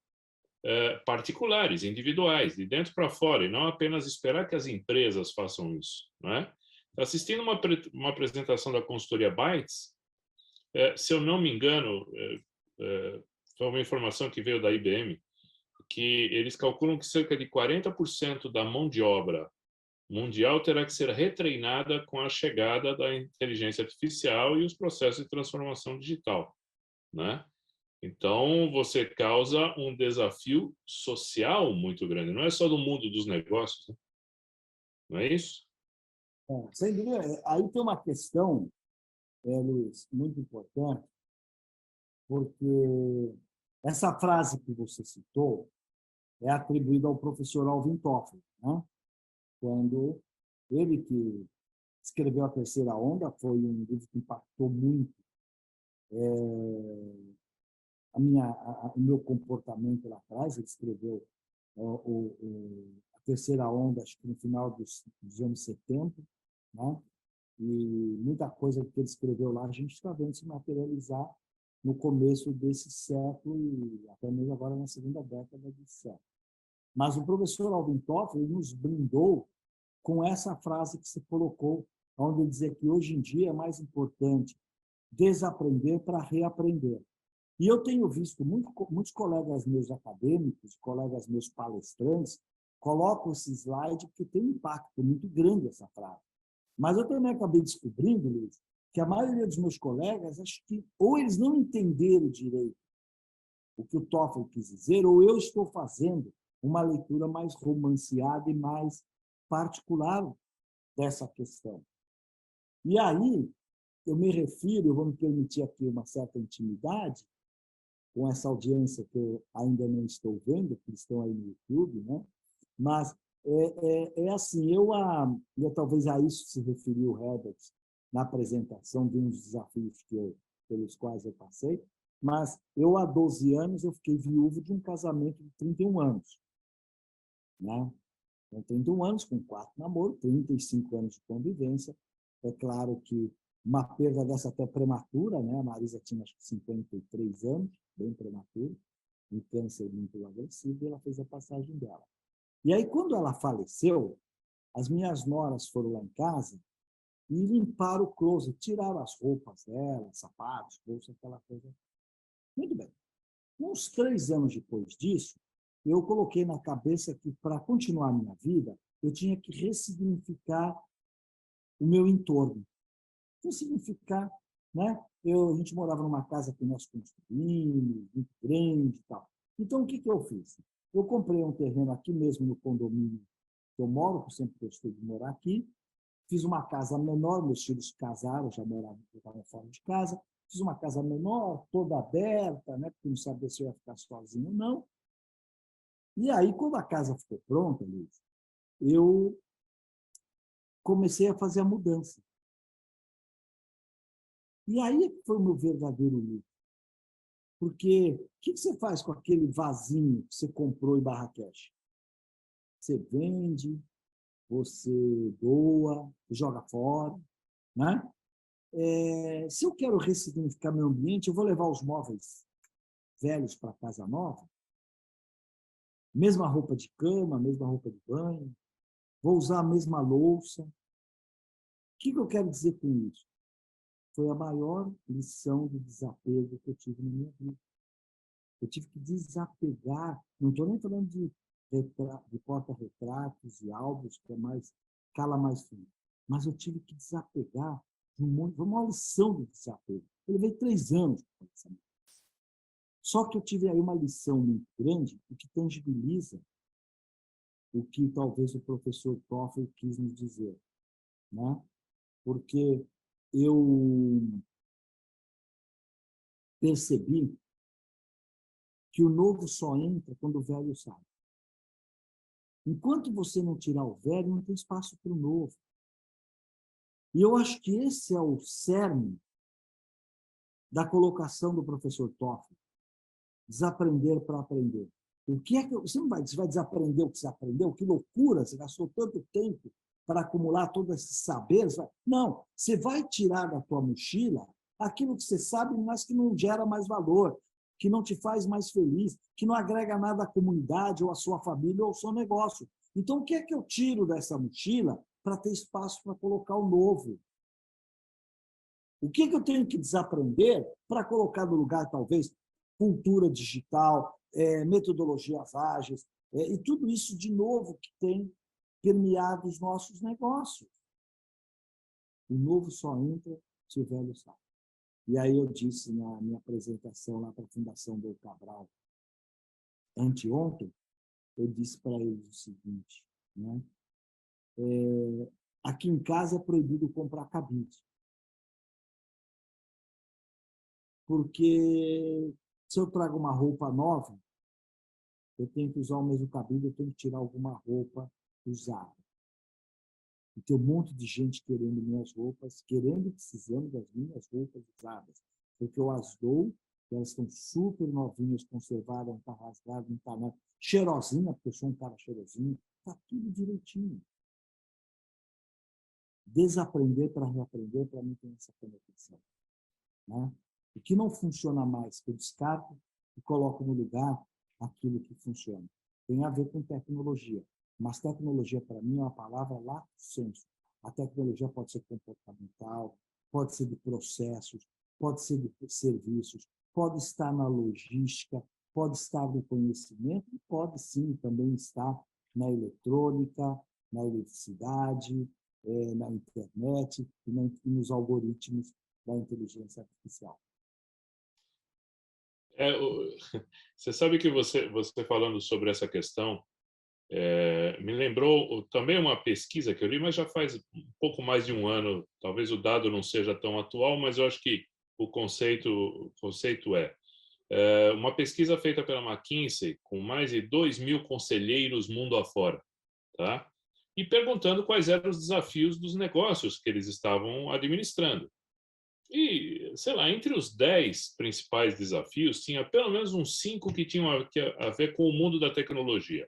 particulares, individuais, de dentro para fora, e não apenas esperar que as empresas façam isso, não é? Assistindo uma apresentação da consultoria Bytes, se eu não me engano, foi uma informação que veio da IBM, que eles calculam que cerca de 40% da mão de obra mundial terá que ser retreinada com a chegada da inteligência artificial e os processos de transformação digital, né? Então, você causa um desafio social muito grande, não é só do mundo dos negócios, né? Não é isso? Sem dúvida. Aí tem uma questão, Luiz, muito importante, porque essa frase que você citou é atribuída ao professor Alvin Toffler, né? Quando ele que escreveu A Terceira Onda, foi um livro que impactou muito o meu comportamento lá atrás. Ele escreveu A Terceira Onda, acho que no final dos anos 70, né? E muita coisa que ele escreveu lá a gente está vendo se materializar no começo desse século e até mesmo agora na segunda década desse século. Mas o professor Alvin Toffler nos brindou com essa frase que você colocou, onde ele dizia que hoje em dia é mais importante desaprender para reaprender. E eu tenho visto muitos colegas meus acadêmicos, colegas meus palestrantes, colocam esse slide porque tem um impacto muito grande essa frase. Mas eu também acabei descobrindo, Luiz, que a maioria dos meus colegas, acho que ou eles não entenderam direito o que o Toffler quis dizer, ou eu estou fazendo uma leitura mais romanceada e mais particular dessa questão. E aí, eu me refiro, eu vou me permitir aqui uma certa intimidade com essa audiência que eu ainda não estou vendo, que estão aí no YouTube, né? Mas é assim, eu talvez a isso se referiu o Herbert na apresentação de uns desafios pelos quais eu passei, mas eu, há 12 anos, eu fiquei viúvo de um casamento de 31 anos. Né? Com 31 anos, com 4 namoros, 35 anos de convivência. É claro que uma perda dessa até prematura, né? A Marisa tinha, acho que, 53 anos, bem prematura, um câncer muito agressivo, e ela fez a passagem dela. E aí, quando ela faleceu, as minhas noras foram lá em casa e limparam o closet, tiraram as roupas dela, sapatos, bolsa, aquela coisa. Muito bem. Uns 3 anos depois disso, eu coloquei na cabeça que, para continuar a minha vida, eu tinha que ressignificar o meu entorno. Ressignificar, né? A gente morava numa casa que nós construímos, muito grande e tal. Então, o que eu fiz? Eu comprei um terreno aqui mesmo no condomínio que eu moro, que eu sempre gostei de morar aqui. Fiz uma casa menor, meus filhos casaram, já estavam fora de casa. Fiz uma casa menor, toda aberta, né? Porque não sabia se eu ia ficar sozinho ou não. E aí, quando a casa ficou pronta, Luiz, eu comecei a fazer a mudança. E aí foi o meu verdadeiro luto. Porque o que você faz com aquele vasinho que você comprou em Barra Cash? Você vende, você doa, joga fora, né? Se eu quero ressignificar meu ambiente, eu vou levar os móveis velhos para casa nova, mesma roupa de cama, mesma roupa de banho, vou usar a mesma louça. O que eu quero dizer com isso? Foi a maior lição de desapego que eu tive na minha vida. Eu tive que desapegar, não estou nem falando de porta-retratos e álbuns, que é mais, cala mais fundo, mas eu tive que desapegar de um monte, foi uma lição de desapego. Eu levei 3 anos para essa lição. Só que eu tive aí uma lição muito grande, o que tangibiliza o que talvez o professor Toffler quis nos dizer, né? Porque eu percebi que o novo só entra quando o velho sai. Enquanto você não tirar o velho, não tem espaço para o novo. E eu acho que esse é o cerne da colocação do professor Toffler. Desaprender para aprender. O que é que você não vai desaprender o que você aprendeu? Que loucura, você gastou tanto tempo para acumular todo esse saber. Não, você vai tirar da tua mochila aquilo que você sabe, mas que não gera mais valor, que não te faz mais feliz, que não agrega nada à comunidade, ou à sua família, ou ao seu negócio. Então, o que é que eu tiro dessa mochila para ter espaço para colocar o novo? O que é que eu tenho que desaprender para colocar no lugar, talvez, cultura digital, metodologias ágeis, e tudo isso de novo que tem permeado os nossos negócios. O novo só entra se o velho sai. E aí eu disse na minha apresentação lá para a Fundação Dom Cabral, anteontem, eu disse para eles o seguinte, né? Aqui em casa é proibido comprar cabide. Porque se eu trago uma roupa nova, eu tenho que usar o mesmo cabide, eu tenho que tirar alguma roupa usada. E tem um monte de gente querendo minhas roupas, querendo e precisando das minhas roupas usadas. Porque eu as dou, elas estão super novinhas, conservadas, não está rasgado, não está nada. Cheirosinha, porque eu sou um cara cheirosinho, está tudo direitinho. Desaprender para reaprender, para mim tem essa conexão. Né? O que não funciona mais, eu descarto e coloco no lugar aquilo que funciona. Tem a ver com tecnologia. Mas tecnologia, para mim, é uma palavra lato sensu. A tecnologia pode ser comportamental, pode ser de processos, pode ser de serviços, pode estar na logística, pode estar no conhecimento e pode, sim, também estar na eletrônica, na eletricidade, na internet e nos algoritmos da inteligência artificial. Você sabe que você falando sobre essa questão, me lembrou também uma pesquisa que eu li, mas já faz um pouco mais de um ano. Talvez o dado não seja tão atual, mas eu acho que o conceito é uma pesquisa feita pela McKinsey com mais de 2.000 conselheiros mundo afora, tá? E perguntando quais eram os desafios dos negócios que eles estavam administrando. E, sei lá, entre os 10 principais desafios, tinha pelo menos uns 5 que tinham a ver com o mundo da tecnologia.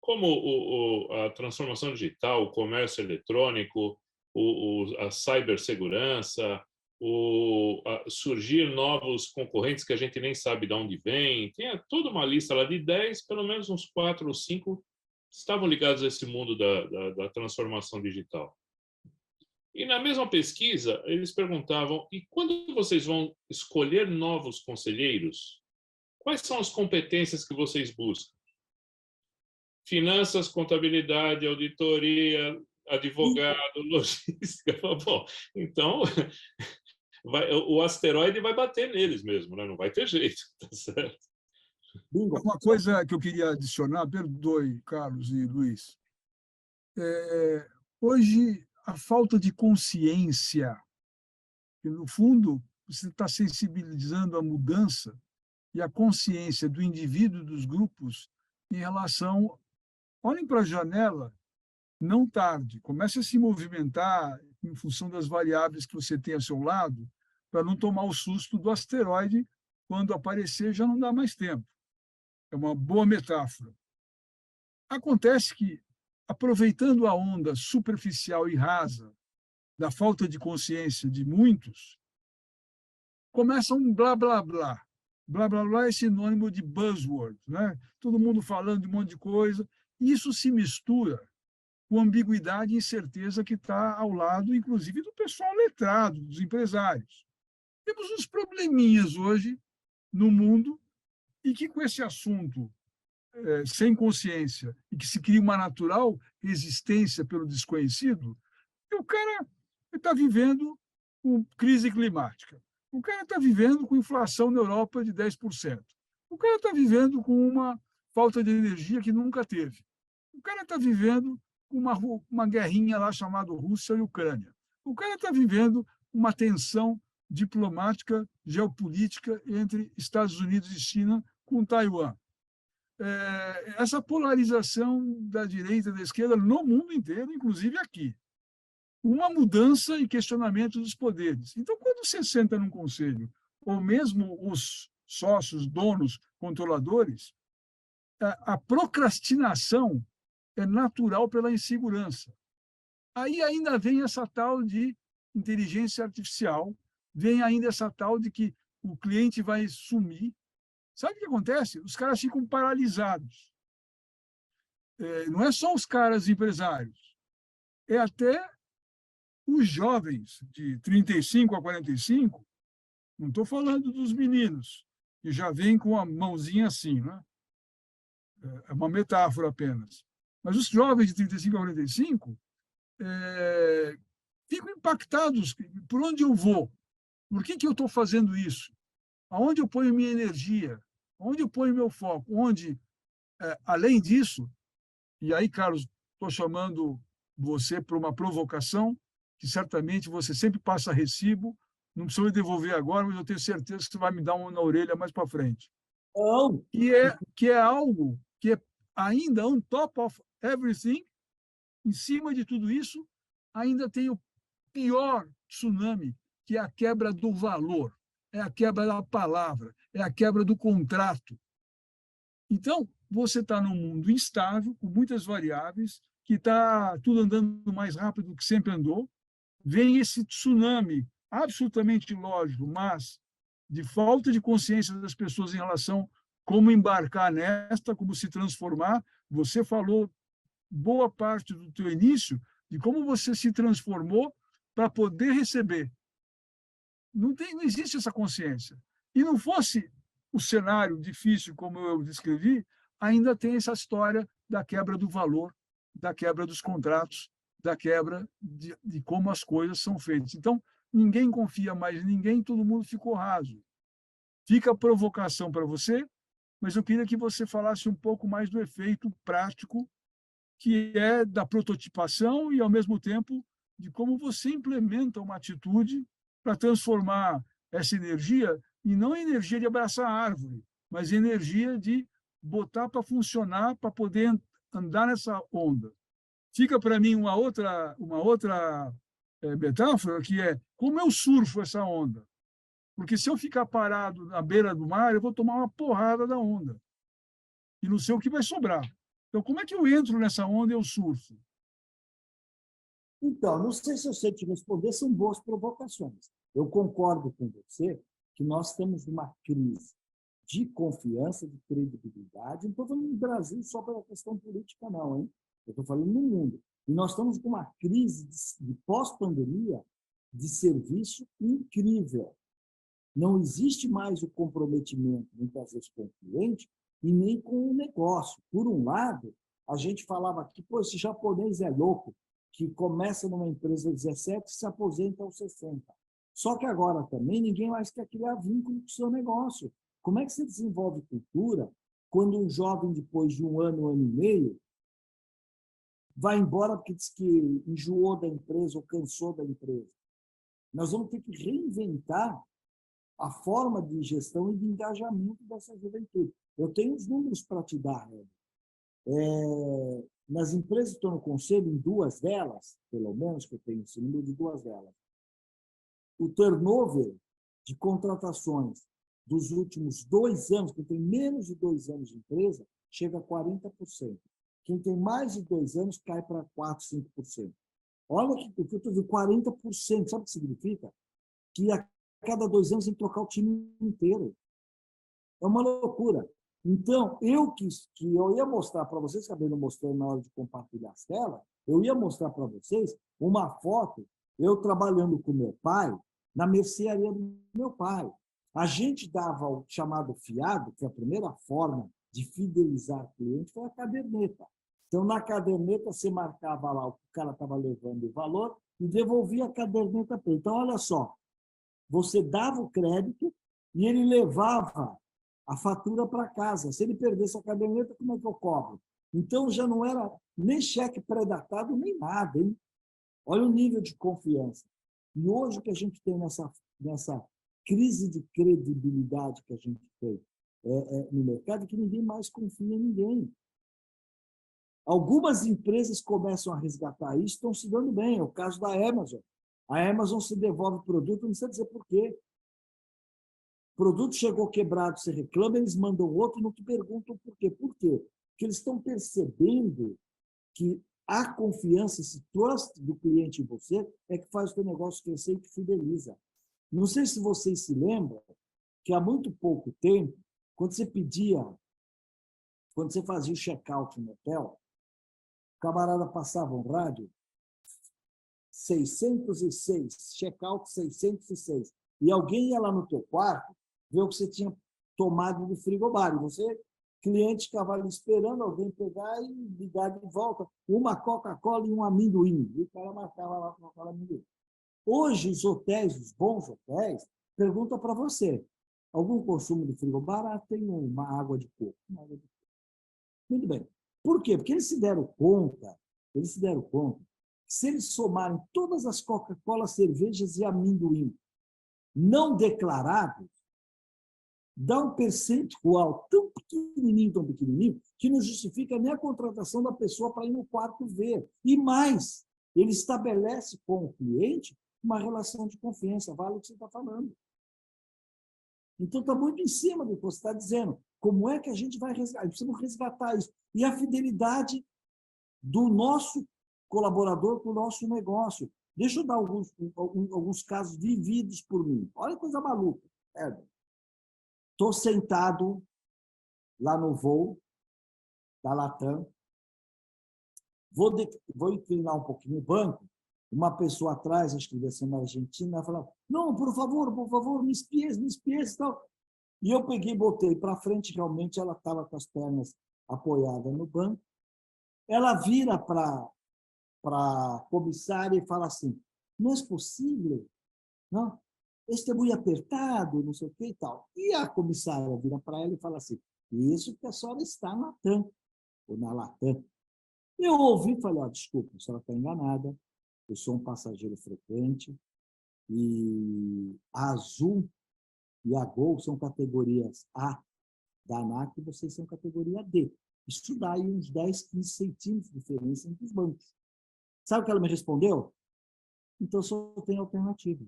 Como a transformação digital, o comércio eletrônico, a cibersegurança, surgir novos concorrentes que a gente nem sabe de onde vem. Tinha toda uma lista lá de 10, pelo menos uns 4 ou 5 estavam ligados a esse mundo da transformação digital. E na mesma pesquisa, eles perguntavam, e quando vocês vão escolher novos conselheiros, quais são as competências que vocês buscam? Finanças, contabilidade, auditoria, advogado, logística. Bom, então, o asteroide vai bater neles mesmo, né? Não vai ter jeito, tá certo? Uma coisa que eu queria adicionar, perdoe, Carlos e Luiz. Hoje, a falta de consciência, que, no fundo, você está sensibilizando a mudança e a consciência do indivíduo e dos grupos em relação... Olhem para a janela, não tarde, comece a se movimentar em função das variáveis que você tem ao seu lado, para não tomar o susto do asteroide quando aparecer, já não dá mais tempo. É uma boa metáfora. Acontece que, aproveitando a onda superficial e rasa da falta de consciência de muitos, começa um blá, blá, blá. blá, blá, blá é sinônimo de buzzword, né? Todo mundo falando de um monte de coisa. Isso se mistura com ambiguidade e incerteza que está ao lado, inclusive, do pessoal letrado, dos empresários. Temos uns probleminhas hoje no mundo e que, com esse assunto sem consciência e que se cria uma natural resistência pelo desconhecido, o cara está vivendo com crise climática. O cara está vivendo com inflação na Europa de 10%. O cara está vivendo com uma falta de energia que nunca teve. O cara está vivendo com uma guerrinha lá chamada Rússia e Ucrânia. O cara está vivendo uma tensão diplomática, geopolítica entre Estados Unidos e China com Taiwan. Essa polarização da direita e da esquerda no mundo inteiro, inclusive aqui. Uma mudança e questionamento dos poderes. Então, quando você senta num conselho, ou mesmo os sócios, donos, controladores, a procrastinação é natural pela insegurança. Aí ainda vem essa tal de inteligência artificial, vem ainda essa tal de que o cliente vai sumir. Sabe o que acontece? Os caras ficam paralisados. Não é só os caras empresários, é até os jovens de 35 a 45, não estou falando dos meninos, que já vêm com a mãozinha assim, né? É uma metáfora apenas. Mas os jovens de 35 a 45 ficam impactados. Por onde eu vou? Por que eu estou fazendo isso? Aonde eu ponho minha energia? Onde eu ponho meu foco? Onde, além disso, e aí, Carlos, estou chamando você para uma provocação, que certamente você sempre passa recibo, não precisa me devolver agora, mas eu tenho certeza que você vai me dar uma na orelha mais para frente. Não. Que é algo que é ainda on top of everything, em cima de tudo isso, ainda tem o pior tsunami, que é a quebra do valor, é a quebra da palavra, é a quebra do contrato. Então, você está num mundo instável, com muitas variáveis, que está tudo andando mais rápido do que sempre andou. Vem esse tsunami absolutamente lógico, mas de falta de consciência das pessoas em relação a como embarcar nesta, como se transformar. Você falou boa parte do teu início de como você se transformou para poder receber. Não existe essa consciência. E não fosse o cenário difícil, como eu descrevi, ainda tem essa história da quebra do valor, da quebra dos contratos, da quebra de como as coisas são feitas. Então, ninguém confia mais em ninguém, todo mundo ficou raso. Fica a provocação para você, mas eu queria que você falasse um pouco mais do efeito prático, que é da prototipação e, ao mesmo tempo, de como você implementa uma atitude para transformar essa energia e não energia de abraçar a árvore, mas energia de botar para funcionar, para poder andar nessa onda. Fica para mim uma outra metáfora, que é como eu surfo essa onda. Porque se eu ficar parado na beira do mar, eu vou tomar uma porrada da onda. E não sei o que vai sobrar. Então, como é que eu entro nessa onda e eu surfo? Então, não sei se eu sei te responder, são boas provocações. Eu concordo com você que nós temos uma crise de confiança, de credibilidade. Não estou falando no Brasil só pela questão política, não, hein? Eu estou falando no mundo. E nós estamos com uma crise de pós-pandemia de serviço incrível. Não existe mais o comprometimento, muitas vezes, com o cliente e nem com o negócio. Por um lado, a gente falava aqui, pô, esse japonês é louco, que começa numa empresa 17 e se aposenta aos 60. Só que agora também ninguém mais quer criar vínculo com o seu negócio. Como é que você desenvolve cultura quando um jovem, depois de um ano e meio, vai embora porque diz que enjoou da empresa ou cansou da empresa? Nós vamos ter que reinventar a forma de gestão e de engajamento dessa juventude. Eu tenho os números para te dar, né? Nas empresas que estão no conselho, em duas delas, pelo menos que eu tenho esse número de duas delas, o turnover de contratações dos últimos 2 anos, quem tem menos de 2 anos de empresa, chega a 40%. Quem tem mais de 2 anos cai para 4%, 5%. Olha o que eu estou dizendo, 40%. Sabe o que significa? Que a cada 2 anos tem que trocar o time inteiro. É uma loucura. Então, eu ia mostrar para vocês, acabei não mostrando na hora de compartilhar as telas, eu ia mostrar para vocês uma foto, eu trabalhando com meu pai, na mercearia do meu pai. A gente dava o chamado fiado, que é a primeira forma de fidelizar o cliente, foi a caderneta. Então, na caderneta, você marcava lá o que o cara estava levando o valor e devolvia a caderneta para ele. Então, olha só, você dava o crédito e ele levava a fatura para casa. Se ele perdesse a caderneta, como é que eu cobro? Então, já não era nem cheque pré-datado, nem nada. Hein? Olha o nível de confiança. E hoje o que a gente tem nessa crise de credibilidade que a gente tem no mercado é que ninguém mais confia em ninguém. Algumas empresas começam a resgatar isso, estão se dando bem. É o caso da Amazon. A Amazon se devolve o produto, não precisa dizer por quê. O produto chegou quebrado, você reclama, eles mandam outro e não te perguntam por quê. Por quê? Porque eles estão percebendo que a confiança, esse trust do cliente em você, é que faz o seu negócio crescer e que fideliza. Não sei se vocês se lembram que há muito pouco tempo, quando você fazia o check-out no hotel, o camarada passava um rádio 606, check-out 606, e alguém ia lá no teu quarto ver o que você tinha tomado do frigobar, e você, cliente, ficava ali esperando alguém pegar e ligar de volta uma Coca-Cola e um amendoim, e o cara marcava lá Coca-Cola e amendoim. Hoje, os hotéis, os bons hotéis, perguntam para você, algum consumo de frigobar? Ah, tem uma água de coco. Muito bem. Por quê? Porque eles se deram conta, que se eles somarem todas as Coca-Cola, cervejas e amendoim não declarados, dá um percentual tão pequenininho, que não justifica nem a contratação da pessoa para ir no quarto ver. E mais, ele estabelece com o cliente uma relação de confiança, vale o que você está falando. Então, está muito em cima do que você está dizendo. Como é que a gente vai resgatar? Precisamos resgatar isso. E a fidelidade do nosso colaborador com o nosso negócio. Deixa eu dar alguns casos vividos por mim. Olha que coisa maluca. Estou sentado lá no voo da Latam, vou inclinar um pouquinho o banco, uma pessoa atrás, acho que devia ser na Argentina, falava, não, por favor, me espies e tal. E eu peguei e botei para frente, realmente ela estava com as pernas apoiadas no banco. Ela vira para a comissária e fala assim, não é possível, não? Este é muito apertado, não sei o que e tal. E a comissária vira para ela e fala assim, isso porque a senhora está na TAM, ou na Latam. Eu ouvi e falei, desculpa, a senhora está enganada, eu sou um passageiro frequente, e a Azul e a Gol são categorias A da ANAC e vocês são categoria D. Isso dá aí uns 10, 15 centímetros de diferença entre os bancos. Sabe o que ela me respondeu? Então, só tem alternativa.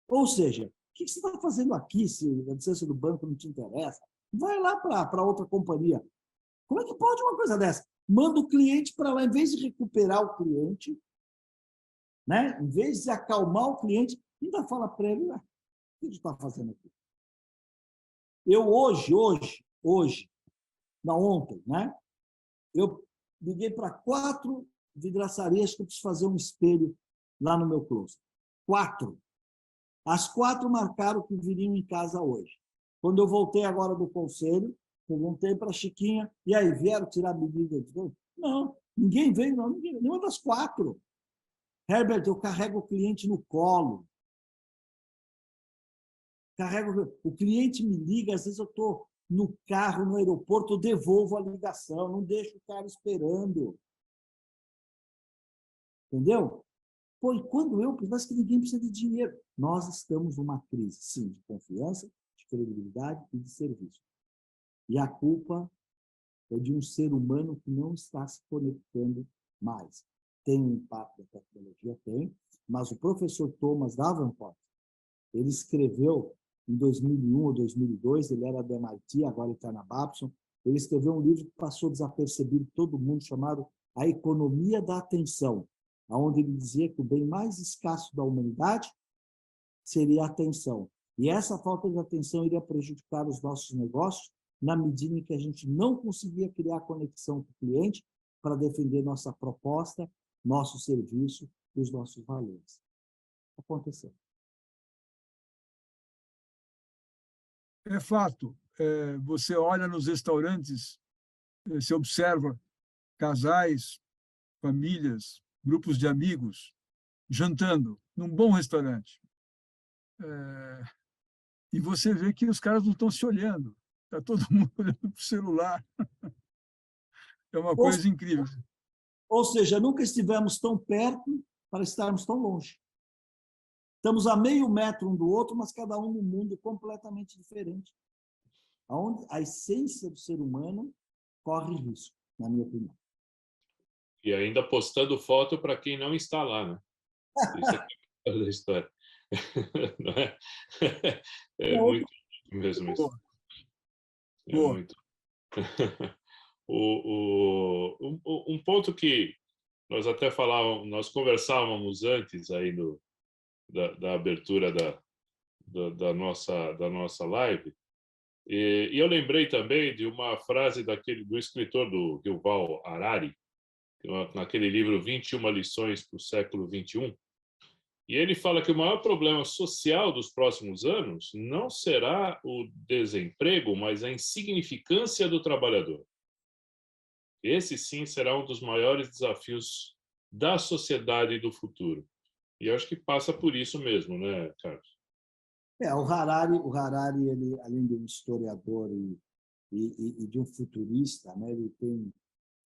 Ou seja, o que você está fazendo aqui se a distância do banco não te interessa? Vai lá para outra companhia. Como é que pode uma coisa dessa? Manda o cliente para lá, em vez de recuperar o cliente, né? Em vez de acalmar o cliente, ainda fala para ele, o que você está fazendo aqui? Eu ontem, né? Eu liguei para 4 vidraçarias que eu preciso fazer um espelho lá no meu closet. 4. As 4 marcaram que viriam em casa hoje. Quando eu voltei agora do conselho, perguntei para a Chiquinha, e aí, vieram tirar medida? Não, ninguém veio, não, nenhuma das 4. Herbert, eu carrego o cliente no colo. O cliente me liga, às vezes eu estou no carro, no aeroporto, eu devolvo a ligação, não deixo o cara esperando. Entendeu? Pô, e quando parece que ninguém precisa de dinheiro. Nós estamos numa crise, sim, de confiança, de credibilidade e de serviço. E a culpa é de um ser humano que não está se conectando mais. Tem um impacto da tecnologia? Tem, mas o professor Thomas Davenport, ele escreveu em 2001 ou 2002, ele era da MIT, agora ele está na Babson, ele escreveu um livro que passou desapercebido todo mundo, chamado A Economia da Atenção, onde ele dizia que o bem mais escasso da humanidade seria a atenção. E essa falta de atenção iria prejudicar os nossos negócios na medida em que a gente não conseguia criar conexão com o cliente para defender nossa proposta, nosso serviço e os nossos valores. Aconteceu. É fato. Você olha nos restaurantes, você observa casais, famílias, grupos de amigos jantando num bom restaurante. E você vê que os caras não estão se olhando. Está todo mundo olhando para o celular. É uma coisa incrível. Ou seja, nunca estivemos tão perto para estarmos tão longe. Estamos a meio metro um do outro, mas cada um num mundo completamente diferente. Onde a essência do ser humano corre risco, na minha opinião. E ainda postando foto para quem não está lá, né? Isso é da história. Não é? É muito mesmo isso. É muito. Um ponto que nós até falávamos, nós conversávamos antes aí da abertura da nossa live, e eu lembrei também de uma frase do escritor do Yuval Harari, naquele livro 21 lições para o século XXI, e ele fala que o maior problema social dos próximos anos não será o desemprego, mas a insignificância do trabalhador. Esse, sim, será um dos maiores desafios da sociedade do futuro. E eu acho que passa por isso mesmo, né, Carlos? O Harari, ele, além de um historiador e de um futurista, né, ele tem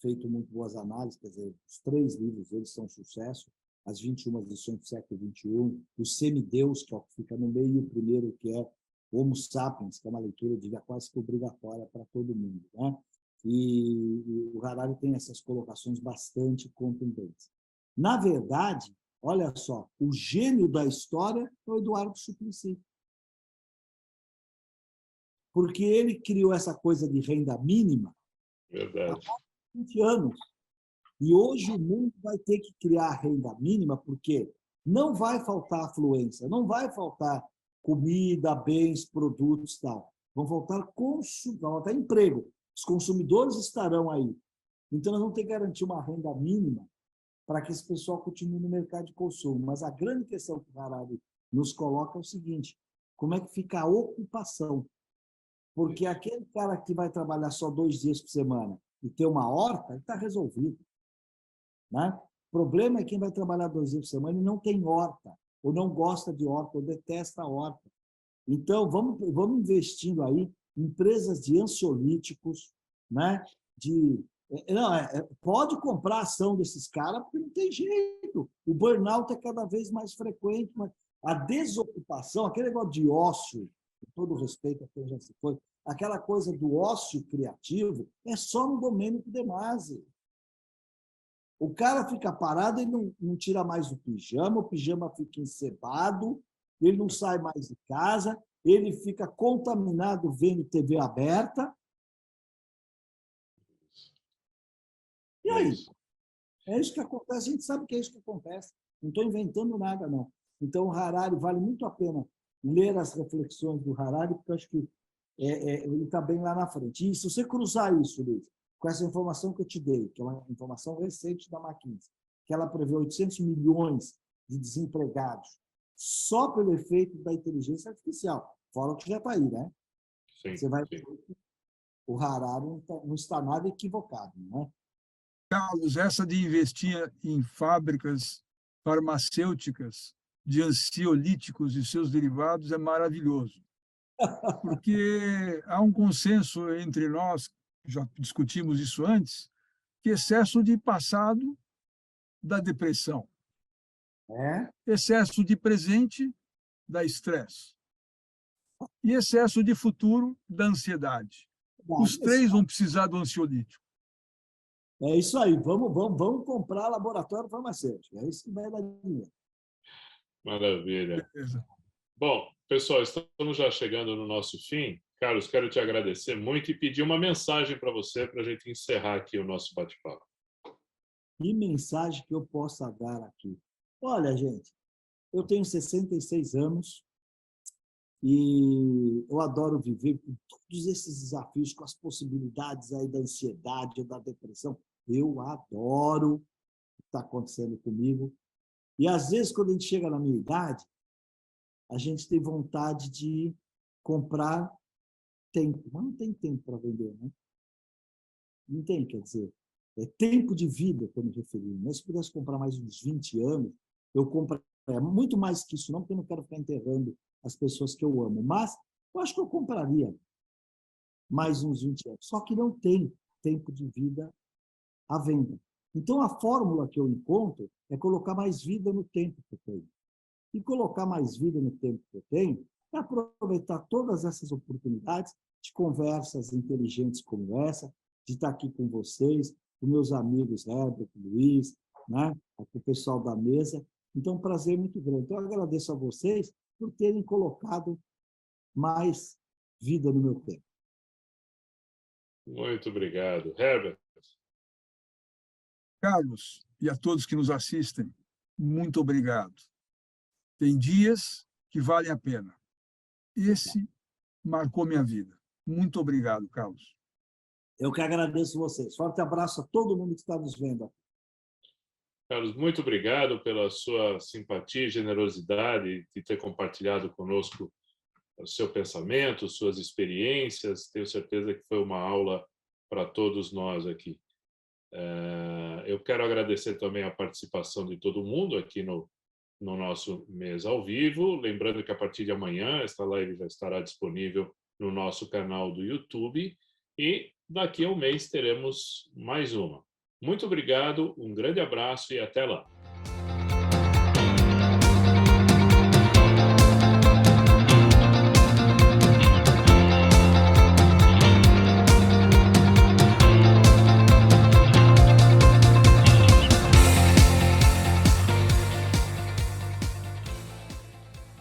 feito muito boas análises, quer dizer, os 3 livros deles são um sucesso, as 21 lições do século XXI, o Semideus, que é o que fica no meio, e o primeiro, que é Homo Sapiens, que é uma leitura, diria, quase que obrigatória para todo mundo, né? E o Harari tem essas colocações bastante contundentes. Na verdade, olha só, o gênio da história é o Eduardo Suplicy. Porque ele criou essa coisa de renda mínima Verdade. há 20 anos. E hoje o mundo vai ter que criar renda mínima porque não vai faltar afluência, não vai faltar comida, bens, produtos e tal. Vão faltar emprego. Os consumidores estarão aí. Então, nós vamos ter que garantir uma renda mínima para que esse pessoal continue no mercado de consumo. Mas a grande questão que o Harari nos coloca é o seguinte: como é que fica a ocupação? Porque aquele cara que vai trabalhar só 2 dias por semana e ter uma horta, ele está resolvido. Né? O problema é quem vai trabalhar 2 dias por semana e não tem horta, ou não gosta de horta, ou detesta a horta. Então, vamos investindo aí em empresas de ansiolíticos, né? Pode comprar a ação desses caras, porque não tem jeito. O burnout é cada vez mais frequente, mas a desocupação, aquele negócio de ócio, com todo respeito a quem já se foi, aquela coisa do ócio criativo, é só no Domênico de Masi. O cara fica parado, ele não tira mais o pijama fica encebado, ele não sai mais de casa, ele fica contaminado vendo TV aberta. E aí? É isso que acontece, a gente sabe que é isso que acontece. Não estou inventando nada, não. Então, o Harari, vale muito a pena ler as reflexões do Harari, porque eu acho que ele está bem lá na frente. E se você cruzar isso, Luiz, com essa informação que eu te dei, que é uma informação recente da McKinsey, que ela prevê 800 milhões de desempregados só pelo efeito da inteligência artificial, fora o que já está aí, né? Sim, você vai ver que o Harari não está nada equivocado, né? Carlos, essa de investir em fábricas farmacêuticas de ansiolíticos e seus derivados é maravilhoso, porque há um consenso entre nós, já discutimos isso antes, que excesso de passado dá depressão, excesso de presente dá estresse e excesso de futuro dá ansiedade. Os 3 vão precisar do ansiolítico. É isso aí, vamos comprar laboratório farmacêutico, é isso que vai dar dinheiro. Maravilha. Beleza. Bom, pessoal, estamos já chegando no nosso fim. Carlos, quero te agradecer muito e pedir uma mensagem para você para a gente encerrar aqui o nosso bate-papo. Que mensagem que eu possa dar aqui? Olha, gente, eu tenho 66 anos E eu adoro viver com todos esses desafios, com as possibilidades aí da ansiedade ou da depressão. Eu adoro o que está acontecendo comigo. E, às vezes, quando a gente chega na minha idade, a gente tem vontade de comprar tempo. Mas não tem tempo para vender, né? Não tem, quer dizer, é tempo de vida que eu me referi. Mas se pudesse comprar mais uns 20 anos, eu compraria muito mais que isso, não, porque eu não quero ficar enterrando as pessoas que eu amo. Mas eu acho que eu compraria mais uns 20 anos. Só que não tem tempo de vida à venda. Então, a fórmula que eu encontro é colocar mais vida no tempo que eu tenho. E colocar mais vida no tempo que eu tenho é aproveitar todas essas oportunidades de conversas inteligentes como essa, de estar aqui com vocês, com meus amigos Herbert, Luiz, né? Com o pessoal da mesa. Então, um prazer muito grande. Então, eu agradeço a vocês por terem colocado mais vida no meu tempo. Muito obrigado. Herbert. Carlos, e a todos que nos assistem, muito obrigado. Tem dias que valem a pena. Esse marcou minha vida. Muito obrigado, Carlos. Eu que agradeço vocês. Forte abraço a todo mundo que está nos vendo. Carlos, muito obrigado pela sua simpatia e generosidade de ter compartilhado conosco o seu pensamento, suas experiências. Tenho certeza que foi uma aula para todos nós aqui. Eu quero agradecer também a participação de todo mundo aqui no nosso Mesa ao Vivo. Lembrando que a partir de amanhã esta live já estará disponível no nosso canal do YouTube e daqui a um mês teremos mais uma. Muito obrigado, um grande abraço e até lá.